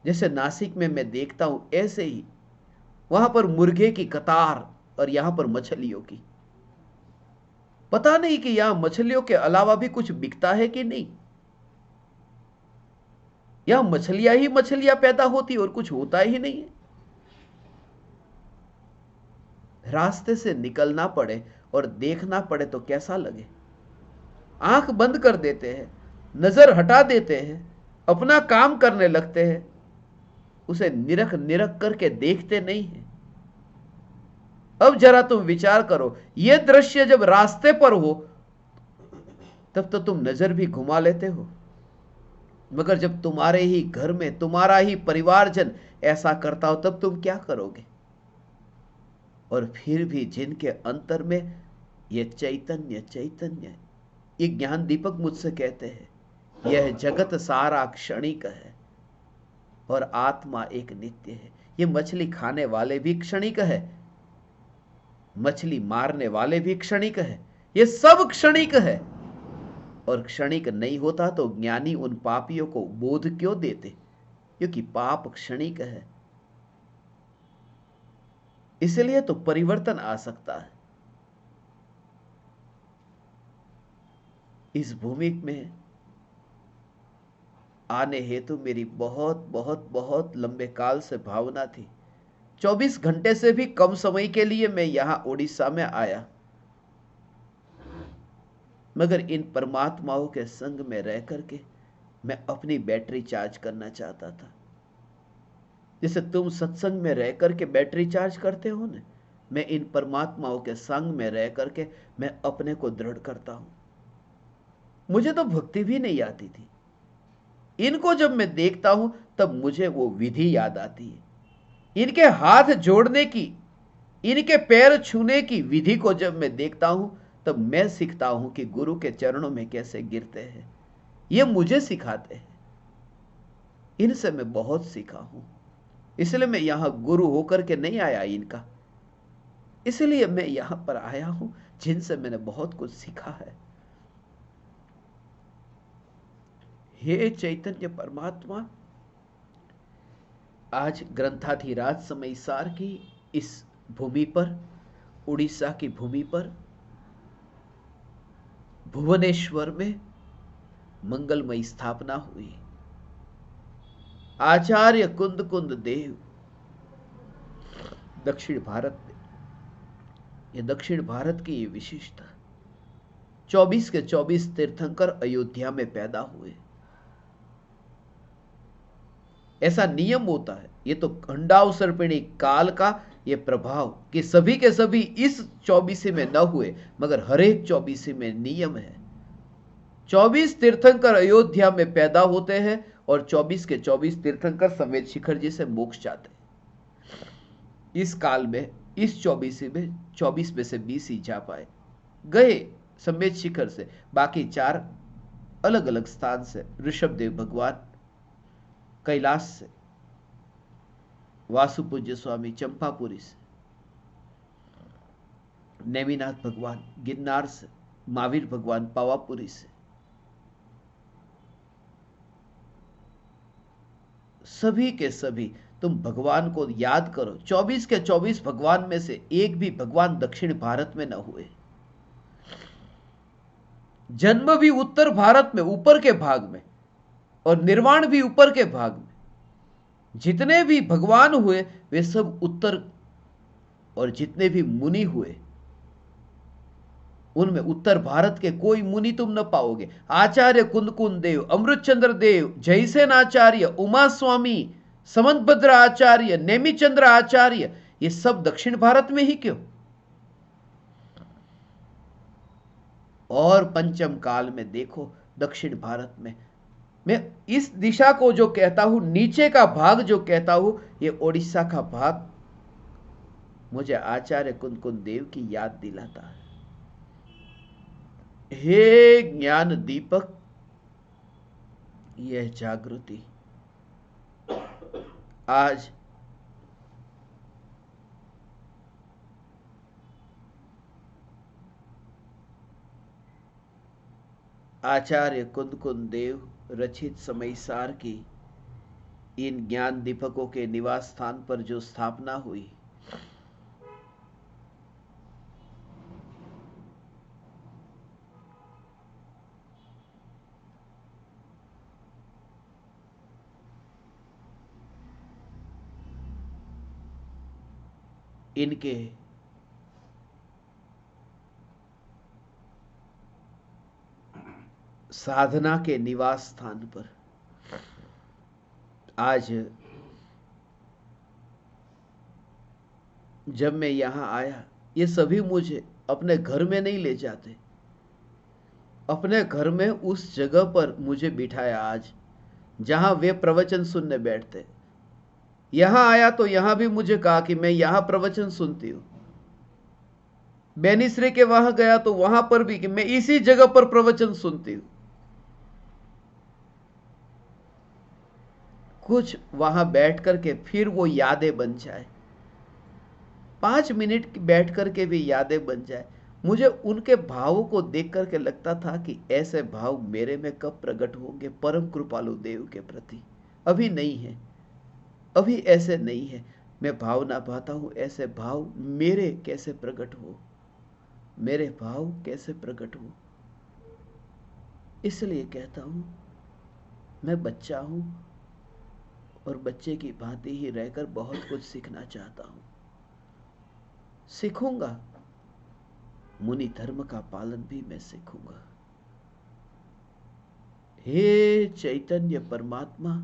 जैसे नासिक में मैं देखता हूं ऐसे ही वहां पर मुर्गे की कतार और यहां पर मछलियों की। पता नहीं कि यहां मछलियों के अलावा भी कुछ बिकता है कि नहीं। यहां मछलियां ही मछलियां पैदा होती और कुछ होता ही नहीं है। रास्ते से निकलना पड़े और देखना पड़े तो कैसा लगे। आंख बंद कर देते हैं, नजर हटा देते हैं, अपना काम करने लगते हैं, उसे निरख निरख करके देखते नहीं है। अब जरा तुम विचार करो, यह दृश्य जब रास्ते पर हो तब तो तुम नजर भी घुमा लेते हो, मगर जब तुम्हारे ही घर में तुम्हारा ही परिवारजन ऐसा करता हो तब तुम क्या करोगे। और फिर भी जिनके अंतर में ये चैतन्य चैतन्य, ये ज्ञान दीपक मुझसे कहते हैं यह जगत सारा क्षणिक है और आत्मा एक नित्य है। ये मछली खाने वाले भी क्षणिक है, मछली मारने वाले भी क्षणिक है, ये सब क्षणिक है। और क्षणिक नहीं होता तो ज्ञानी उन पापियों को बोध क्यों देते? क्योंकि पाप क्षणिक है, इसलिए तो परिवर्तन आ सकता है। इस भूमि में आने हेतु मेरी बहुत बहुत बहुत लंबे काल से भावना थी। 24 घंटे से भी कम समय के लिए मैं यहां उड़ीसा में आया, मगर इन परमात्माओं के संग में रह करके मैं अपनी बैटरी चार्ज करना चाहता था। जैसे तुम सत्संग में रह करके बैटरी चार्ज करते हो ना, मैं इन परमात्माओं के संग में रह करके मैं अपने को दृढ़ करता हूं। मुझे तो भक्ति भी नहीं आती थी, इनको जब मैं देखता हूं तब मुझे वो विधि याद आती है। इनके हाथ जोड़ने की, इनके पैर छूने की विधि को जब मैं देखता हूं तब मैं सीखता हूं कि गुरु के चरणों में कैसे गिरते हैं। ये मुझे सिखाते हैं, इनसे मैं बहुत सीखा हूं। इसलिए मैं यहां गुरु होकर के नहीं आया इनका, इसलिए मैं यहां पर आया हूं जिनसे मैंने बहुत कुछ सीखा है। हे चैतन्य परमात्मा, आज ग्रंथाधिराज समयसार की इस भूमि पर, उड़ीसा की भूमि पर, भुवनेश्वर में मंगलमयी स्थापना हुई। आचार्य कुंद कुंद देव दक्षिण भारत में, ये दक्षिण भारत की ये विशेषता, 24 के 24 तीर्थंकर अयोध्या में पैदा हुए। ऐसा नियम होता है, ये तो खंडावसर्पिणी काल का ये प्रभाव कि सभी के सभी इस 24 में न हुए, मगर हर एक 24 में नियम है। 24 तीर्थंकर अयोध्या में पैदा होते हैं और 24 के 24 तीर्थंकर समेत शिखर जी से मोक्ष जाते हैं। इस काल में, इस 24 में 24 में से 20 ही जा पाए, गए समेत शिखर से, बाकी 4 अलग अलग स्थान से, ऋषभदेव भगवान कैलाश से, वासुपूज्य स्वामी चंपापुरी से, नेमिनाथ भगवान गिरनार से, महावीर भगवान पावापुरी से, सभी के सभी तुम भगवान को याद करो। 24 के 24 भगवान में से एक भी भगवान दक्षिण भारत में न हुए। जन्म भी उत्तर भारत में, ऊपर के भाग में, और निर्वाण भी ऊपर के भाग में। जितने भी भगवान हुए वे सब उत्तर, और जितने भी मुनि हुए उनमें उत्तर भारत के कोई मुनि तुम न पाओगे। आचार्य कुंदकुंद देव, अमृतचंद्र देव, जयसेन आचार्य, उमा स्वामी, समंतभद्र आचार्य, नेमिचंद्र आचार्य, ये सब दक्षिण भारत में ही क्यों? और पंचम काल में देखो दक्षिण भारत में, मैं इस दिशा को जो कहता हूं, नीचे का भाग जो कहता हूं, ये ओडिशा का भाग मुझे आचार्य कुंदकुंद देव की याद दिलाता है। हे ज्ञान दीपक, यह जागृति आज आचार्य कुंदकुंद देव रचित समयसार की इन ज्ञान दीपकों के निवास स्थान पर जो स्थापना हुई, इनके साधना के निवास स्थान पर आज जब मैं यहां आया, ये सभी मुझे अपने घर में नहीं ले जाते, अपने घर में उस जगह पर मुझे बिठाया आज जहां वे प्रवचन सुनने बैठते। यहां आया तो यहां भी मुझे कहा कि मैं यहां प्रवचन सुनती हूं। बेनिश्री के वहां गया तो वहां पर भी कि मैं इसी जगह पर प्रवचन सुनती हूं। कुछ वहां बैठ करके फिर वो यादें बन जाए, 5 मिनट बैठ करके भी यादें बन जाए। मुझे उनके भावों को देख करके लगता था कि ऐसे भाव मेरे में कब प्रकट होंगे परम कृपालु देव के प्रति। अभी नहीं है, अभी ऐसे नहीं है। मैं भाव ना पाता हूं, ऐसे भाव मेरे कैसे प्रकट हो, मेरे भाव कैसे प्रकट हो। इसलिए कहता हूं मैं बच्चा हूं और बच्चे की भांति ही रहकर बहुत कुछ सीखना चाहता हूं। सीखूंगा, मुनि धर्म का पालन भी मैं सीखूंगा। हे चैतन्य परमात्मा,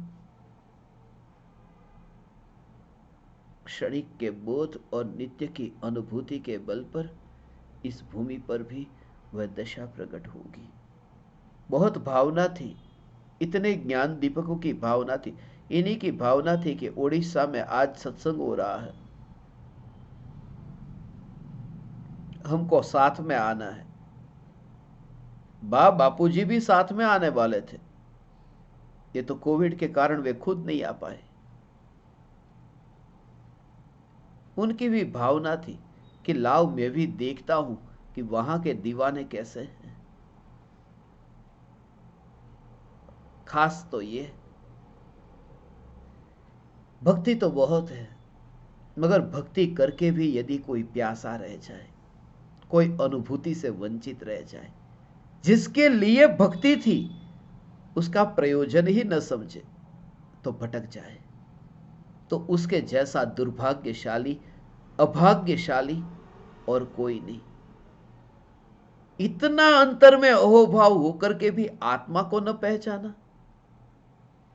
क्षणिक के बोध और नित्य की अनुभूति के बल पर इस भूमि पर भी वह दशा प्रकट होगी। बहुत भावना थी, इतने ज्ञान दीपकों की भावना थी, इन्हीं की भावना थी कि ओडिशा में आज सत्संग हो रहा है, हमको साथ में आना है। बापूजी भी साथ में आने वाले थे, ये तो कोविड के कारण वे खुद नहीं आ पाए। उनकी भी भावना थी कि लाओ मैं भी देखता हूं कि वहां के दीवाने कैसे हैं। खास तो ये भक्ति तो बहुत है, मगर भक्ति करके भी यदि कोई प्यासा रह जाए, कोई अनुभूति से वंचित रह जाए, जिसके लिए भक्ति थी उसका प्रयोजन ही न समझे तो भटक जाए, तो उसके जैसा दुर्भाग्यशाली, अभाग्यशाली और कोई नहीं। इतना अंतर में अहोभाव होकर के भी आत्मा को न पहचाना,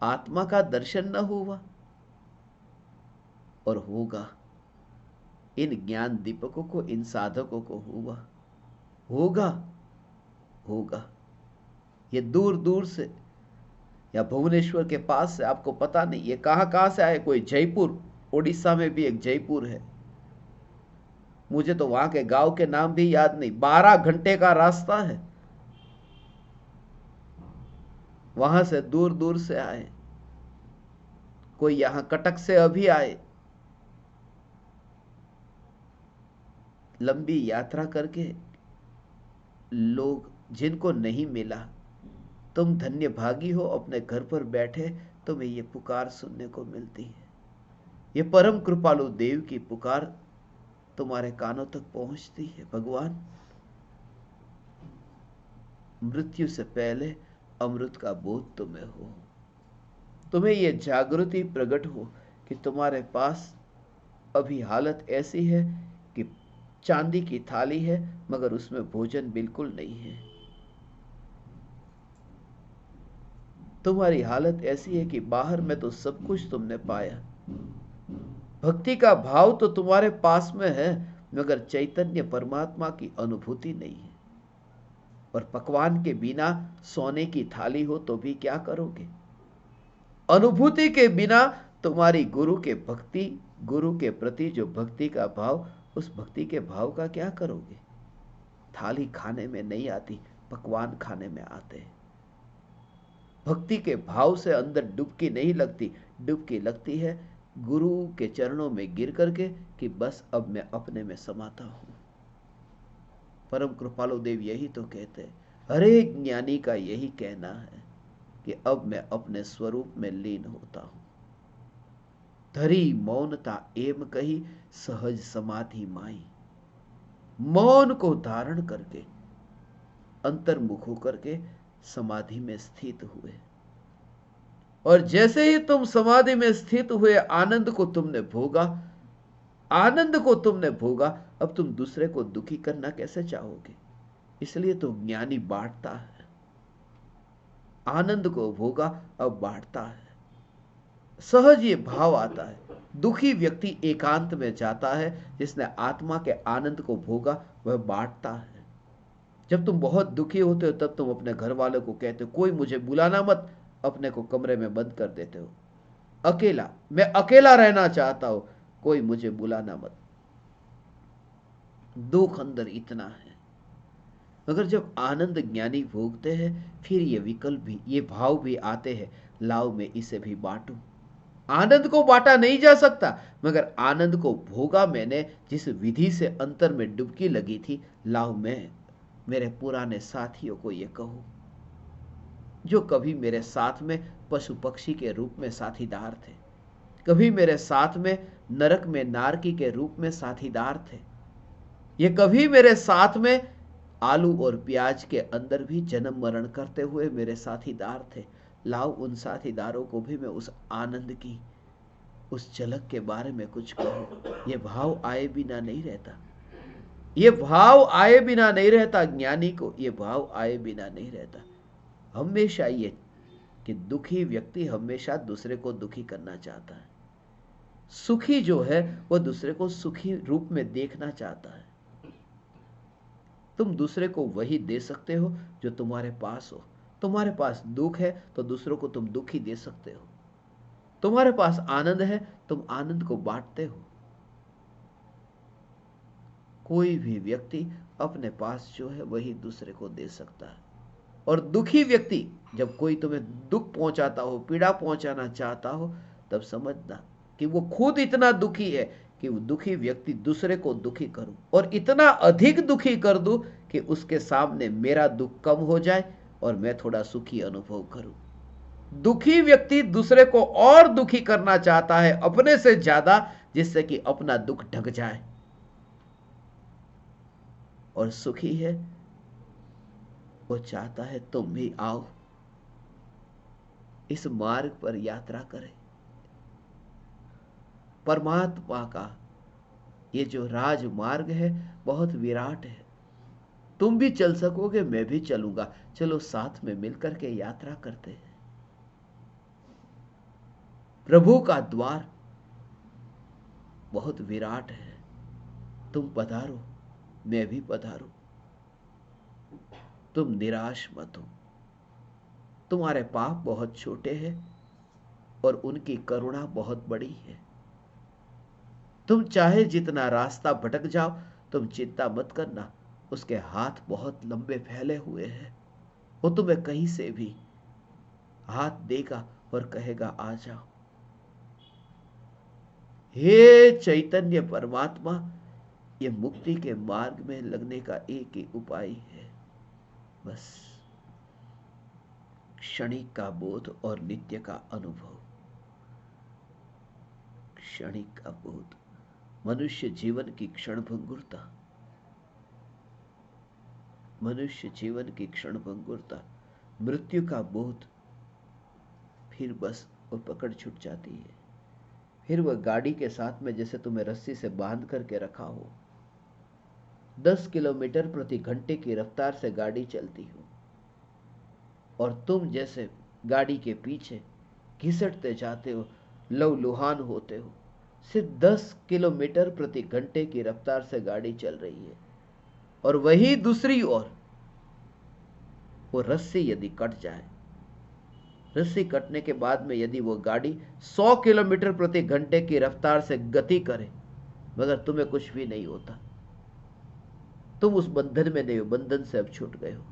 आत्मा का दर्शन न हुआ। और होगा, इन ज्ञान दीपकों को, इन साधकों को होगा। होगा ये दूर दूर से या भुवनेश्वर के पास से, आपको पता नहीं ये कहां से आए। कोई जयपुर, उड़ीसा में भी एक जयपुर है, मुझे तो वहां के गांव के नाम भी याद नहीं। 12 घंटे का रास्ता है, वहां से दूर दूर से आए। कोई यहां कटक से अभी आए, लंबी यात्रा करके। लोग जिनको नहीं मिला, तुम धन्य भागी हो, अपने घर पर बैठे तुम्हें ये पुकार सुनने को मिलती है। ये परम कृपालु देव की पुकार तुम्हारे कानों तक पहुंचती है। भगवान, मृत्यु से पहले अमृत का बोध तुम्हें हो, तुम्हें यह जागृति प्रकट हो कि तुम्हारे पास अभी हालत ऐसी है कि चांदी की थाली है मगर उसमें भोजन बिल्कुल नहीं है। तुम्हारी हालत ऐसी है कि बाहर में तो सब कुछ तुमने पाया, भक्ति का भाव तो तुम्हारे पास में है, मगर चैतन्य परमात्मा की अनुभूति नहीं है। और पकवान के बिना सोने की थाली हो तो भी क्या करोगे? अनुभूति के बिना तुम्हारी गुरु के भक्ति, गुरु के प्रति जो भक्ति का भाव, उस भक्ति के भाव का क्या करोगे? थाली खाने में नहीं आती, पकवान खाने में आते हैं। भक्ति के भाव से अंदर डुबकी नहीं लगती, डुबकी लगती है गुरु के चरणों में गिर करके कि बस अब मैं अपने में समाता हूं। परम कृपालु देव यही तो कहते हैं, हर एक ज्ञानी का यही कहना है कि अब मैं अपने स्वरूप में लीन होता हूं। धरी मौनता एम कही, सहज समाधि माई। मौन को धारण करके, अंतर्मुख होकर के समाधि में स्थित हुए। और जैसे ही तुम समाधि में स्थित हुए, आनंद को तुमने भोगा, आनंद को तुमने भोगा, अब तुम दूसरे को दुखी करना कैसे चाहोगे? इसलिए तो ज्ञानी बांटता है, आनंद को भोगा अब बांटता है। सहज ये भाव आता है। दुखी व्यक्ति एकांत में जाता है, जिसने आत्मा के आनंद को भोगा वह बांटता है। जब तुम बहुत दुखी होते हो तब तुम अपने घर वालों को कहते हो कोई मुझे बुलाना मत, अपने को कमरे में बंद कर देते हो। अकेला, मैं अकेला रहना चाहता हूं, कोई मुझे बुलाना मत। दुख अंदर इतना है। मगर जब आनंद ज्ञानी भोगते हैं, फिर ये विकल्प भी, ये भाव भी आते हैं, लाओ मैं इसे भी बांटूं, आनंद को बांटा नहीं जा सकता, मगर आनंद को भोगा मैंने जिस विधि से अंतर में डुबकी लगी थी। लाओ मैं मेरे पुराने साथियों को ये कहूं, जो कभी मेरे साथ में पशु पक्षी के रूप में साथीदार थे, कभी मेरे साथ में नरक में नारकी के रूप में साथीदार थे, ये कभी मेरे साथ में आलू और प्याज के अंदर भी जन्म मरण करते हुए मेरे साथीदार थे। लाओ उन साथीदारों को भी मैं उस आनंद की, उस झलक के बारे में कुछ कहूं। ये भाव आए बिना नहीं रहता, ये भाव आए बिना नहीं रहता। ज्ञानी को ये भाव आए बिना नहीं रहता। हमेशा ये कि दुखी व्यक्ति हमेशा दूसरे को दुखी करना चाहता है, सुखी जो है वह दूसरे को सुखी रूप में देखना चाहता है। तुम दूसरे को वही दे सकते हो जो तुम्हारे पास हो। तुम्हारे पास दुख है तो दूसरों को तुम दुखी दे सकते हो। तुम्हारे पास आनंद है, तुम आनंद को बांटते हो। कोई भी व्यक्ति अपने पास जो है वही दूसरे को दे सकता है। और दुखी व्यक्ति जब कोई तुम्हें दुख पहुंचाता हो, पीड़ा पहुंचाना चाहता हो, तब समझना कि वो खुद इतना दुखी है कि वो दुखी व्यक्ति दूसरे को दुखी करूं और इतना अधिक दुखी कर दूं कि उसके सामने मेरा दुख कम हो जाए और मैं थोड़ा सुखी अनुभव करूं। दुखी व्यक्ति दूसरे को और दुखी करना चाहता है अपने से ज्यादा, जिससे कि अपना दुख ढक जाए। और सुखी है वो चाहता है तुम भी आओ, इस मार्ग पर यात्रा करें। परमात्मा का ये जो राजमार्ग है बहुत विराट है। तुम भी चल सकोगे, मैं भी चलूंगा। चलो साथ में मिलकर के यात्रा करते हैं। प्रभु का द्वार बहुत विराट है। तुम पधारो, मैं भी पधारूं। तुम निराश मत हो। तुम्हारे पाप बहुत छोटे हैं और उनकी करुणा बहुत बड़ी है। तुम चाहे जितना रास्ता भटक जाओ, तुम चिंता मत करना। उसके हाथ बहुत लंबे फैले हुए हैं। वो तुम्हें कहीं से भी हाथ देगा और कहेगा आ जाओ। हे चैतन्य परमात्मा, ये मुक्ति के मार्ग में लगने का एक ही उपाय है, बस क्षणिक का बोध और नित्य का अनुभव। क्षणिक का बोध, मनुष्य जीवन की क्षणभंगुरता, मनुष्य जीवन की क्षणभंगुरता, मृत्यु का बोध, फिर बस वो पकड़ छूट जाती है। फिर वह गाड़ी के साथ में जैसे तुम्हें रस्सी से बांध करके रखा हो, 10 किलोमीटर प्रति घंटे की रफ्तार से गाड़ी चलती हो और तुम जैसे गाड़ी के पीछे घिसटते जाते हो, लहूलुहान होते हो। सिर्फ 10 किलोमीटर प्रति घंटे की रफ्तार से गाड़ी चल रही है और वही दूसरी ओर वो रस्सी यदि कट जाए, रस्सी कटने के बाद में यदि वो गाड़ी 100 किलोमीटर प्रति घंटे की रफ्तार से गति करे, मगर तुम्हें कुछ भी नहीं होता, तुम उस बंधन में नहीं हो, बंधन से अब छूट गए हो।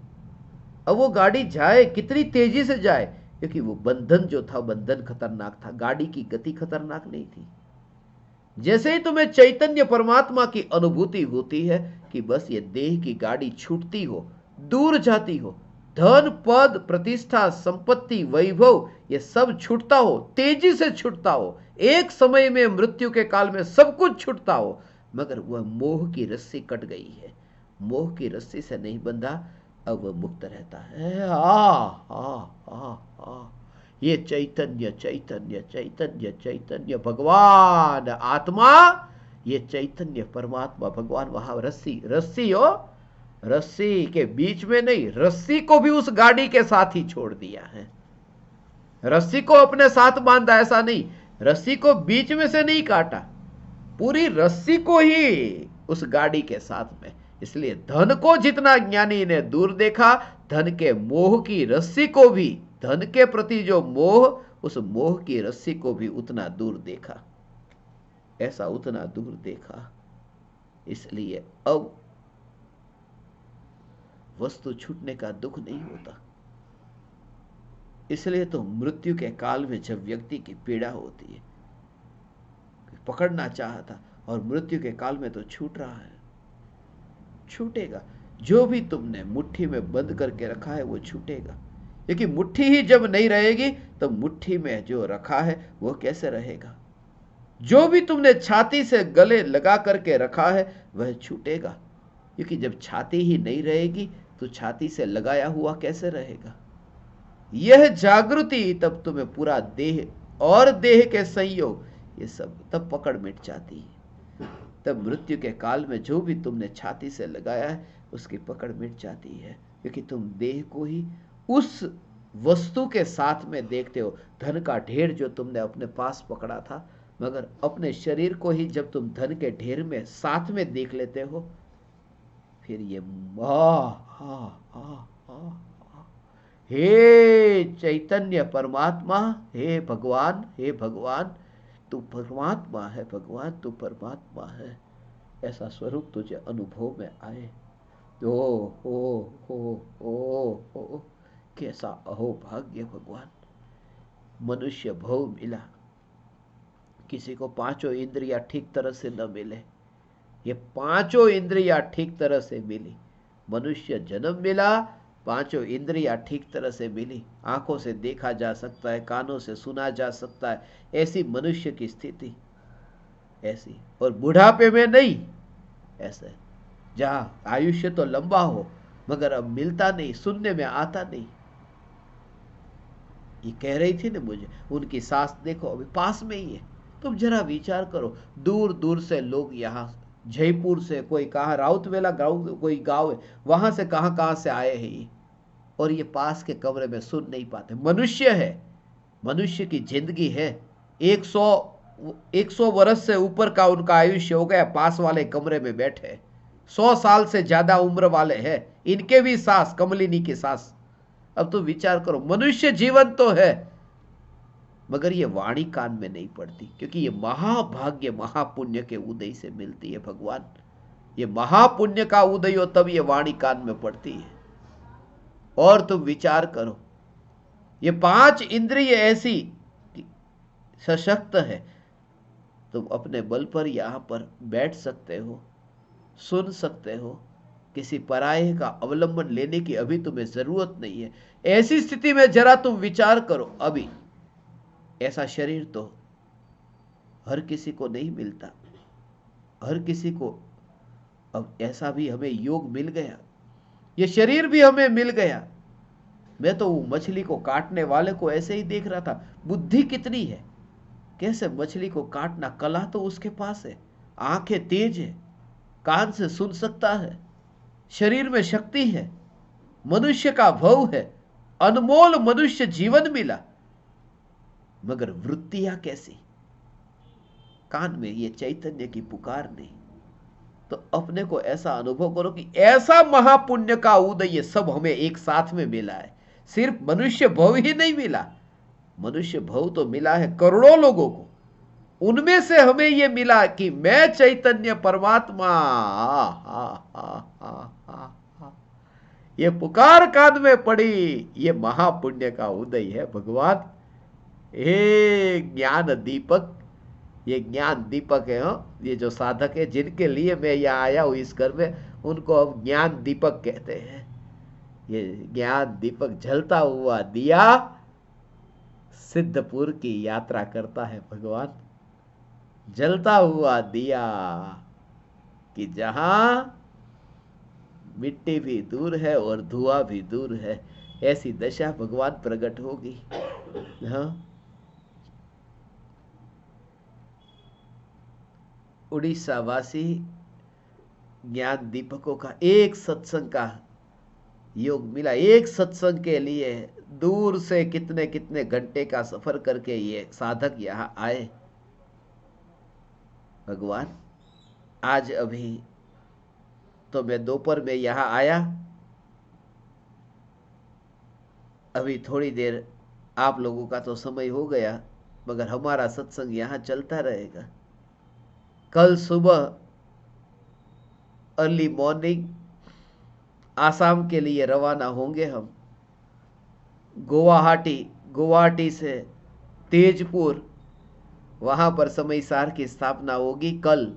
अब वो गाड़ी जाए कितनी तेजी से जाए, क्योंकि वो बंधन जो था, बंधन खतरनाक था, गाड़ी की गति खतरनाक नहीं थी। जैसे ही तुम्हें चैतन्य परमात्मा की अनुभूति होती है कि बस ये देह की गाड़ी छूटती हो, दूर जाती हो, धन पद प्रतिष्ठा संपत्ति वैभव ये सब छूटता हो, तेजी से छूटता हो, एक समय में मृत्यु के काल में सब कुछ छूटता हो, मगर वह मोह की रस्सी कट गई है, मोह की रस्सी से नहीं बंधा, अब वह मुक्त रहता है। आ ये चैतन्य चैतन्य चैतन्य चैतन्य भगवान आत्मा, ये चैतन्य परमात्मा भगवान, वहां रस्सी, रस्सी हो, रस्सी के बीच में नहीं, रस्सी को भी उस गाड़ी के साथ ही छोड़ दिया है। रस्सी को अपने साथ बांधा ऐसा नहीं, रस्सी को बीच में से नहीं काटा, पूरी रस्सी को ही उस गाड़ी के साथ में। इसलिए धन को जितना ज्ञानी ने दूर देखा, धन के मोह की रस्सी को भी, धन के प्रति जो मोह, उस मोह की रस्सी को भी उतना दूर देखा, ऐसा उतना दूर देखा। इसलिए अब वस्तु छूटने का दुख नहीं होता। इसलिए तो मृत्यु के काल में जब व्यक्ति की पीड़ा होती है, पकड़ना चाहा था और मृत्यु के काल में तो छूट रहा है, छूटेगा। जो भी तुमने मुट्ठी में बंद करके रखा है वो छूटेगा, क्योंकि मुट्ठी ही जब नहीं रहेगी तो मुट्ठी में जो रखा है वो कैसे रहेगा। जो भी तुमने छाती से गले लगा करके रखा है वह छूटेगा, क्योंकि जब छाती ही नहीं रहेगी तो छाती से लगाया हुआ कैसे रहेगा। यह जागृति तब तुम्हें पूरा देह और देह के संयोग ये सब तब पकड़ मिट जाती है। तब मृत्यु के काल में जो भी तुमने छाती से लगाया है उसकी पकड़ मिट जाती है, क्योंकि तुम देह को ही उस वस्तु के साथ में देखते हो। धन का ढेर जो तुमने अपने पास पकड़ा था, मगर अपने शरीर को ही जब तुम धन के ढेर में साथ में देख लेते हो, फिर ये हे चैतन्य परमात्मा, हे भगवान, हे भगवान, तू परमात्मा है, भगवान तू परमात्मा है, ऐसा स्वरूप तुझे अनुभव में आए। ओ कैसा अहोभाग्य भगवान। मनुष्य भव मिला, किसी को पांचों इंद्रियां ठीक तरह से न मिले, ये पांचों इंद्रियां ठीक तरह से मिली। मनुष्य जन्म मिला, पांचों इंद्रियां ठीक तरह से मिली। आंखों से देखा जा सकता है, कानों से सुना जा सकता है, ऐसी मनुष्य की स्थिति ऐसी। और बुढ़ापे में नहीं, ऐसे जहां आयुष्य तो लंबा हो मगर अब मिलता नहीं, सुनने में आता नहीं। ये कह रही थी ना मुझे, उनकी सास देखो अभी पास में ही है। तुम जरा विचार करो, दूर दूर से लोग यहाँ जयपुर से, कोई कहाँ राउतवेला गाँव, कोई गांव है, वहां से कहाँ कहाँ से आए हैं ये, और ये पास के कमरे में सुन नहीं पाते। मनुष्य है, मनुष्य की जिंदगी है, 100 वर्ष से ऊपर का उनका आयुष्य हो गया, पास वाले कमरे में बैठे 100 साल से ज्यादा उम्र वाले हैं। इनके भी सास, कमलिनी की सास। अब तो विचार करो, मनुष्य जीवन तो है मगर ये वाणी कान में नहीं पड़ती, क्योंकि ये महाभाग्य महापुण्य के उदय से मिलती है भगवान। ये महापुण्य का उदय हो तब ये वाणी कान में पड़ती है। और तुम विचार करो, ये 5 इंद्रिय ऐसी सशक्त है, तुम अपने बल पर यहां पर बैठ सकते हो, सुन सकते हो, किसी पराये का अवलंबन लेने की अभी तुम्हें जरूरत नहीं है। ऐसी स्थिति में जरा तुम विचार करो, अभी ऐसा शरीर तो हर किसी को नहीं मिलता, हर किसी को अब ऐसा भी हमें योग मिल गया, ये शरीर भी हमें मिल गया। मैं तो वो मछली को काटने वाले को ऐसे ही देख रहा था, बुद्धि कितनी है, कैसे मछली को काटना, कला तो उसके पास है, आंखें तेज है, कान से सुन सकता है, शरीर में शक्ति है, मनुष्य का भव है, अनमोल मनुष्य जीवन मिला, मगर वृत्तियां कैसी, कान में ये चैतन्य की पुकार नहीं। तो अपने को ऐसा अनुभव करो कि ऐसा महापुण्य का उदय ये सब हमें एक साथ में मिला है। सिर्फ मनुष्य भव ही नहीं मिला, मनुष्य भव तो मिला है करोड़ों लोगों को, उनमें से हमें ये मिला कि मैं चैतन्य परमात्मा। ये पुकार कान में पड़ी, ये महापुण्य का उदय है भगवान। हे ज्ञान दीपक, ये ज्ञान दीपक है। ये जो साधक है जिनके लिए मैं यहाँ आया हूँ इस घर में, उनको हम ज्ञान दीपक कहते हैं। ये ज्ञान दीपक जलता हुआ दिया सिद्धपुर की यात्रा करता है भगवान। जलता हुआ दिया कि जहां मिट्टी भी दूर है और धुआं भी दूर है, ऐसी दशा भगवान प्रकट होगी। हाँ, उड़ीसा वासी ज्ञान दीपकों का एक सत्संग का योग मिला। एक सत्संग के लिए दूर से कितने कितने घंटे का सफर करके ये साधक यहां आए। भगवान आज अभी तो मैं दोपहर में यहां आया, अभी थोड़ी देर आप लोगों का तो समय हो गया, मगर हमारा सत्संग यहां चलता रहेगा। कल सुबह अर्ली मॉर्निंग आसाम के लिए रवाना होंगे हम। गुवाहाटी से तेजपुर, वहां पर समयसार की स्थापना होगी कल।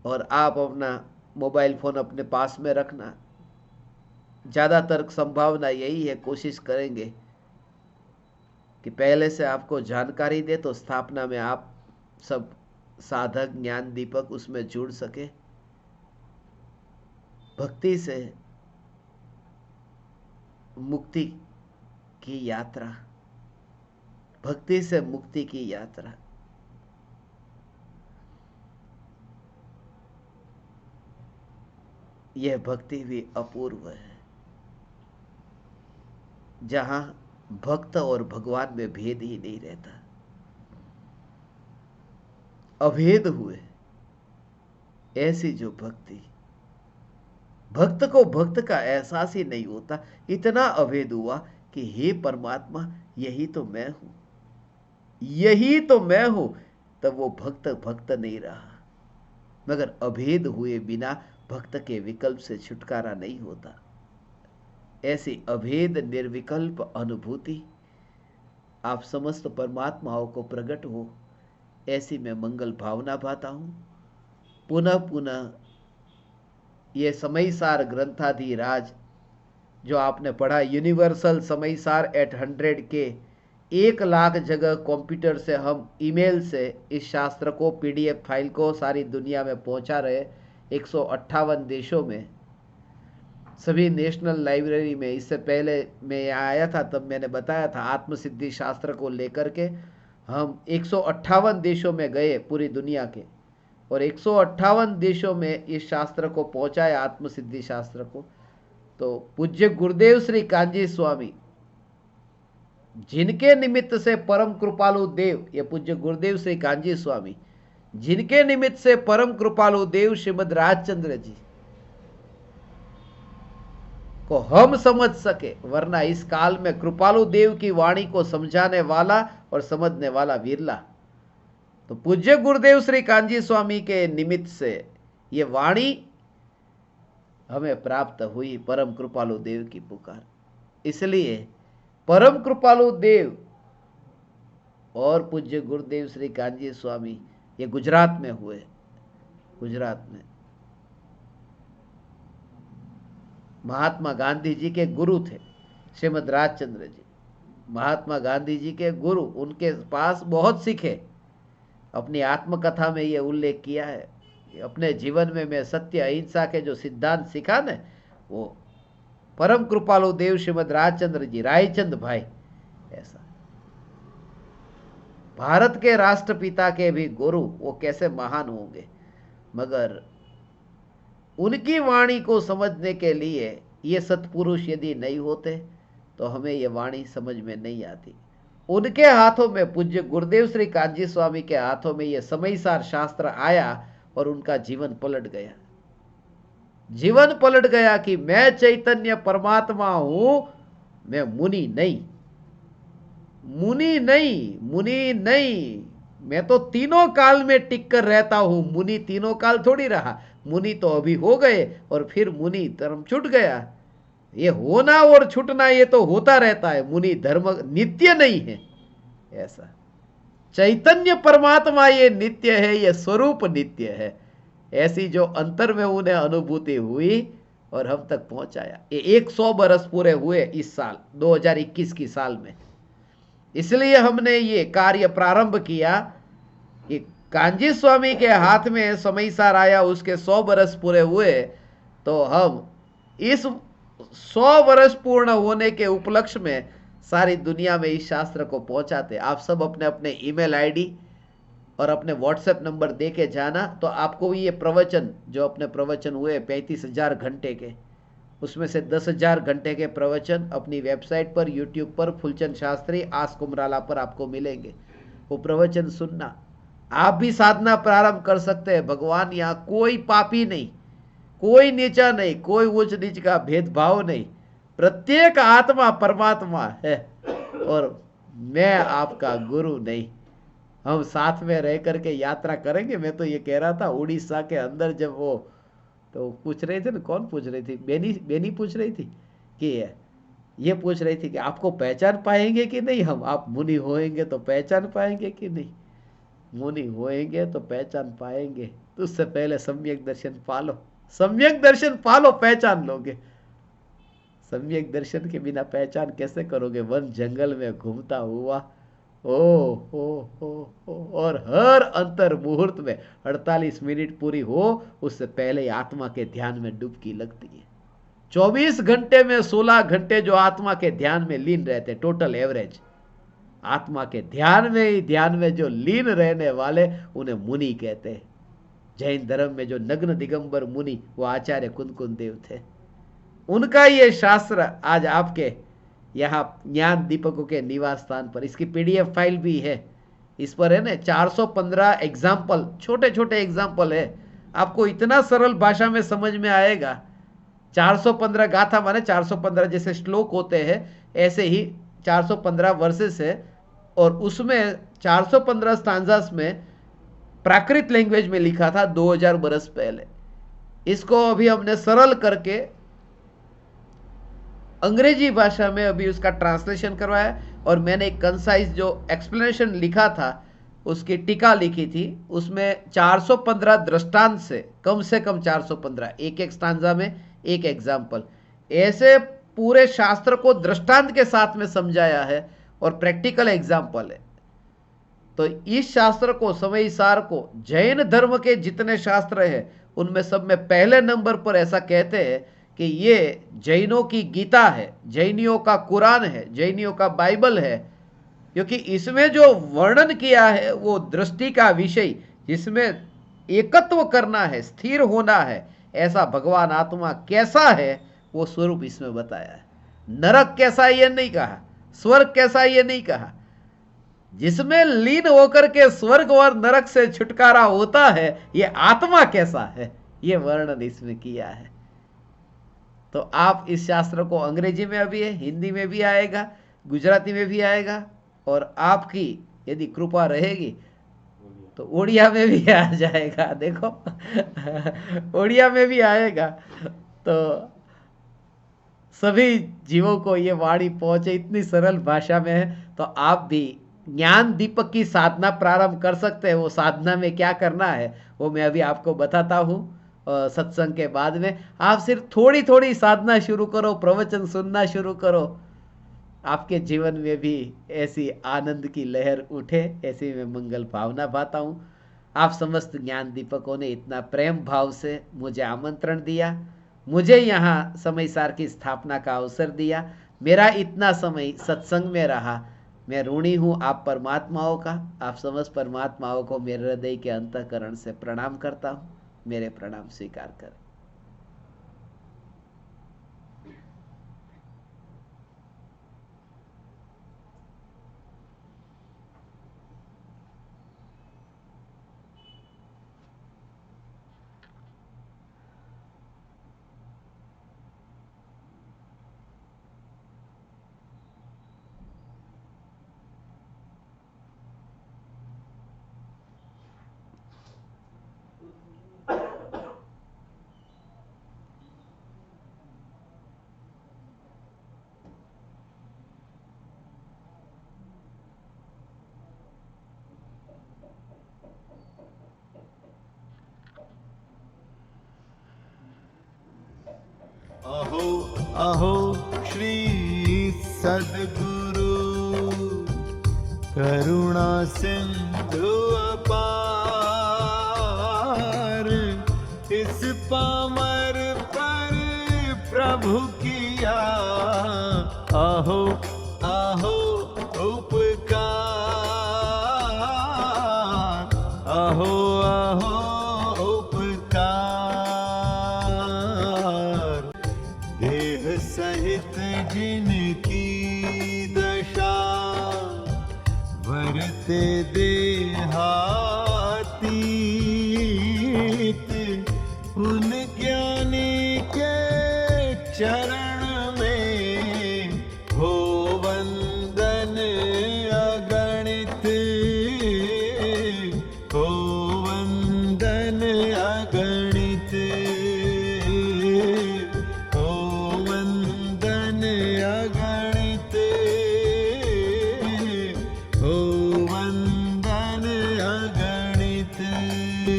और आप अपना मोबाइल फोन अपने पास में रखना। ज़्यादातर संभावना यही है, कोशिश करेंगे कि पहले से आपको जानकारी दे तो स्थापना में आप सब साधक ज्ञान दीपक उसमें जुड़ सके। भक्ति से मुक्ति की यात्रा, भक्ति से मुक्ति की यात्रा। यह भक्ति भी अपूर्व है, जहां भक्त और भगवान में भेद ही नहीं रहता, अभेद हुए। ऐसी जो भक्ति, भक्त को भक्त का एहसास ही नहीं होता, इतना अभेद हुआ कि हे परमात्मा यही तो मैं हूं, यही तो मैं हूं। तब वो भक्त भक्त नहीं रहा। मगर अभेद हुए बिना भक्त के विकल्प से छुटकारा नहीं होता। ऐसी अभेद निर्विकल्प अनुभूति आप समस्त परमात्माओं को प्रकट हो, ऐसी मैं मंगल भावना पाता हूं। पुनः पुनः ये समयसार ग्रंथाधिराज जो आपने पढ़ा, universal Samaysar eight 100K, 1 lakh जगह कंप्यूटर से हम ईमेल से इस शास्त्र को, PDF फाइल को सारी दुनिया में पहुंचा रहे, 158 देशों में, सभी नेशनल लाइब्रेरी में। इससे पहले मैं यहाँ आया था तब मैंने बताया था, आत्मसिद्धि शास्त्र को लेकर के हम 158 देशों में गए पूरी दुनिया के, और 158 देशों में इस शास्त्र को पहुंचाया, आत्मसिद्धि शास्त्र को। तो पूज्य गुरुदेव श्री कांजी स्वामी, जिनके निमित्त से परम कृपालु देव, ये पूज्य गुरुदेव श्री कांजी स्वामी, जिनके निमित्त से परम कृपालु देव श्रीमद राजचंद्र जी को हम समझ सके, वरना इस काल में कृपालु देव की वाणी को समझाने वाला और समझने वाला विरला। तो पूज्य गुरुदेव श्री कांजी स्वामी के निमित्त से ये वाणी हमें प्राप्त हुई, परम कृपालु देव की पुकार। इसलिए परम कृपालु देव और पूज्य गुरुदेव श्री कांजी स्वामी ये गुजरात में हुए। गुजरात में महात्मा गांधी जी के गुरु थे श्रीमद राजचंद्र जी। महात्मा गांधी जी के गुरु, उनके पास बहुत सीखे। अपनी आत्मकथा में ये उल्लेख किया है कि अपने जीवन में मैं सत्य अहिंसा के जो सिद्धांत सीखा न, वो परम कृपालु देव श्रीमद राजचंद्र जी, रायचंद भाई। ऐसा भारत के राष्ट्रपिता के भी गुरु वो कैसे महान होंगे, मगर उनकी वाणी को समझने के लिए ये सत्पुरुष यदि नहीं होते तो हमें ये वाणी समझ में नहीं आती। उनके हाथों में, पूज्य गुरुदेव श्री कांजी स्वामी के हाथों में ये समयसार शास्त्र आया और उनका जीवन पलट गया। जीवन पलट गया कि मैं चैतन्य परमात्मा हूं, मैं मुनि नहीं, मुनि नहीं, मुनि नहीं। मैं तो तीनों काल में टिक कर रहता हूं, मुनि तीनों काल थोड़ी रहा। मुनि तो अभी हो गए और फिर मुनि धर्म छूट गया। ये होना और छूटना ये तो होता रहता है, मुनि धर्म नित्य नहीं है। ऐसा चैतन्य परमात्मा ये नित्य है, ये स्वरूप नित्य है। ऐसी जो अंतर में उन्हें अनुभूति हुई और हम तक पहुंचाया। ये 100 बरस पूरे हुए इस साल 2021 की साल में। इसलिए हमने ये कार्य प्रारंभ किया कि कांजी स्वामी के हाथ में समयसार आया, उसके 100 बरस पूरे हुए, तो हम इस 100 वर्ष पूर्ण होने के उपलक्ष्य में सारी दुनिया में इस शास्त्र को पहुंचाते। आप सब अपने अपने ईमेल आईडी और अपने व्हाट्सएप नंबर दे के जाना, तो आपको ये प्रवचन, जो अपने प्रवचन हुए 35,000 घंटे के, उसमें से 10,000 घंटे के प्रवचन अपनी वेबसाइट पर, यूट्यूब पर, फुलचंद शास्त्री आस कुमराला पर आपको मिलेंगे। वो प्रवचन सुनना। आप भी साधना प्रारंभ कर सकते हैं। भगवान यहाँ कोई पापी नहीं, कोई नीचा नहीं, कोई उच्च नीच का भेदभाव नहीं। प्रत्येक आत्मा परमात्मा है और मैं आपका गुरु नहीं। हम साथ में रह करके यात्रा करेंगे। मैं तो ये कह रहा था, उड़ीसा के अंदर जब वो तो पूछ रहे थे ना, कौन पूछ रही थी, बेनी पूछ रही थी कि ये पूछ रही थी कि आपको पहचान पाएंगे कि नहीं हम, आप मुनि होएंगे तो पहचान पाएंगे कि नहीं। मुनि होएंगे तो पहचान पाएंगे, तो उससे पहले सम्यक दर्शन पालो। सम्यक दर्शन पालो, पहचान लोगे। सम्यक दर्शन के बिना पहचान कैसे करोगे? वन जंगल में घूमता हुआ ओ और हर अंतर मुहूर्त में 48 मिनट पूरी हो उससे पहले आत्मा के ध्यान में डुबकी लगती है। 24 घंटे में 16 घंटे जो आत्मा के ध्यान में लीन रहते, टोटल एवरेज आत्मा के ध्यान में जो लीन रहने वाले उन्हें मुनि कहते हैं। जैन धर्म में जो नग्न दिगंबर मुनि वो आचार्य कुंदकुन देव थे। उनका ये शास्त्र आज आपके यहाँ ज्ञान दीपकों के निवास स्थान पर, इसकी पीडीएफ फाइल भी है, इस पर है ना 415 एग्जाम्पल, छोटे छोटे एग्जाम्पल है। आपको इतना सरल भाषा में समझ में आएगा। 415 गाथा माने 415 जैसे श्लोक होते हैं, ऐसे ही 415 वर्सेस है, और उसमें 415 स्टांजास में प्राकृत लैंग्वेज में लिखा था 2000 बरस पहले। इसको अभी हमने सरल करके अंग्रेजी भाषा में अभी उसका ट्रांसलेशन करवाया, और मैंने एक कंसाइज जो एक्सप्लेनेशन लिखा था उसकी टीका लिखी थी, उसमें 415 दृष्टांत से कम 415, एक एक स्टांजा में एक एग्जाम्पल, ऐसे पूरे शास्त्र को दृष्टांत के साथ में समझाया है और प्रैक्टिकल एग्जाम्पल है। तो इस शास्त्र को, समय सार को, जैन धर्म के जितने शास्त्र हैं उनमें सब में पहले नंबर पर ऐसा कहते हैं कि ये जैनों की गीता है, जैनियों का कुरान है, जैनियों का बाइबल है, क्योंकि इसमें जो वर्णन किया है वो दृष्टि का विषय, जिसमें एकत्व करना है, स्थिर होना है, ऐसा भगवान आत्मा कैसा है वो स्वरूप इसमें बताया है। नरक कैसा ये नहीं कहा, स्वर्ग कैसा ये नहीं कहा, जिसमें लीन होकर के स्वर्ग और नरक से छुटकारा होता है ये आत्मा कैसा है ये वर्णन इसमें किया है। तो आप इस शास्त्र को, अंग्रेजी में अभी है, हिंदी में भी आएगा, गुजराती में भी आएगा, और आपकी यदि कृपा रहेगी तो उड़िया में भी आ जाएगा। देखो उड़िया में भी आएगा, तो सभी जीवों को ये वाणी पहुंचे, इतनी सरल भाषा में है। तो आप भी ज्ञान दीपक की साधना प्रारंभ कर सकते हैं। वो साधना में क्या करना है वो मैं अभी आपको बताता हूँ सत्संग के बाद में। आप सिर्फ थोड़ी थोड़ी साधना शुरू करो, प्रवचन सुनना शुरू करो, आपके जीवन में भी ऐसी आनंद की लहर उठे, ऐसी मैं मंगल भावना पाता हूँ। आप समस्त ज्ञान दीपकों ने इतना प्रेम भाव से मुझे आमंत्रण दिया, मुझे यहाँ समय सार की स्थापना का अवसर दिया, मेरा इतना समय सत्संग में रहा। मैं ऋणी हूँ आप परमात्माओं का। आप समस्त परमात्माओं को मेरे हृदय के अंतःकरण से प्रणाम करता हूँ। मेरे प्रणाम स्वीकार करें। अहो अहो श्री सद्गुरु करुणा सिंधु अपार, इस पामर पर प्रभु किया अहो अहो उपकार, अहो अहो सहित जिनकी दशा वरते देहातीत, उन ज्ञानी के चरण में हो वंदन अगणित, हो वंदन अगणित, अगणित। है।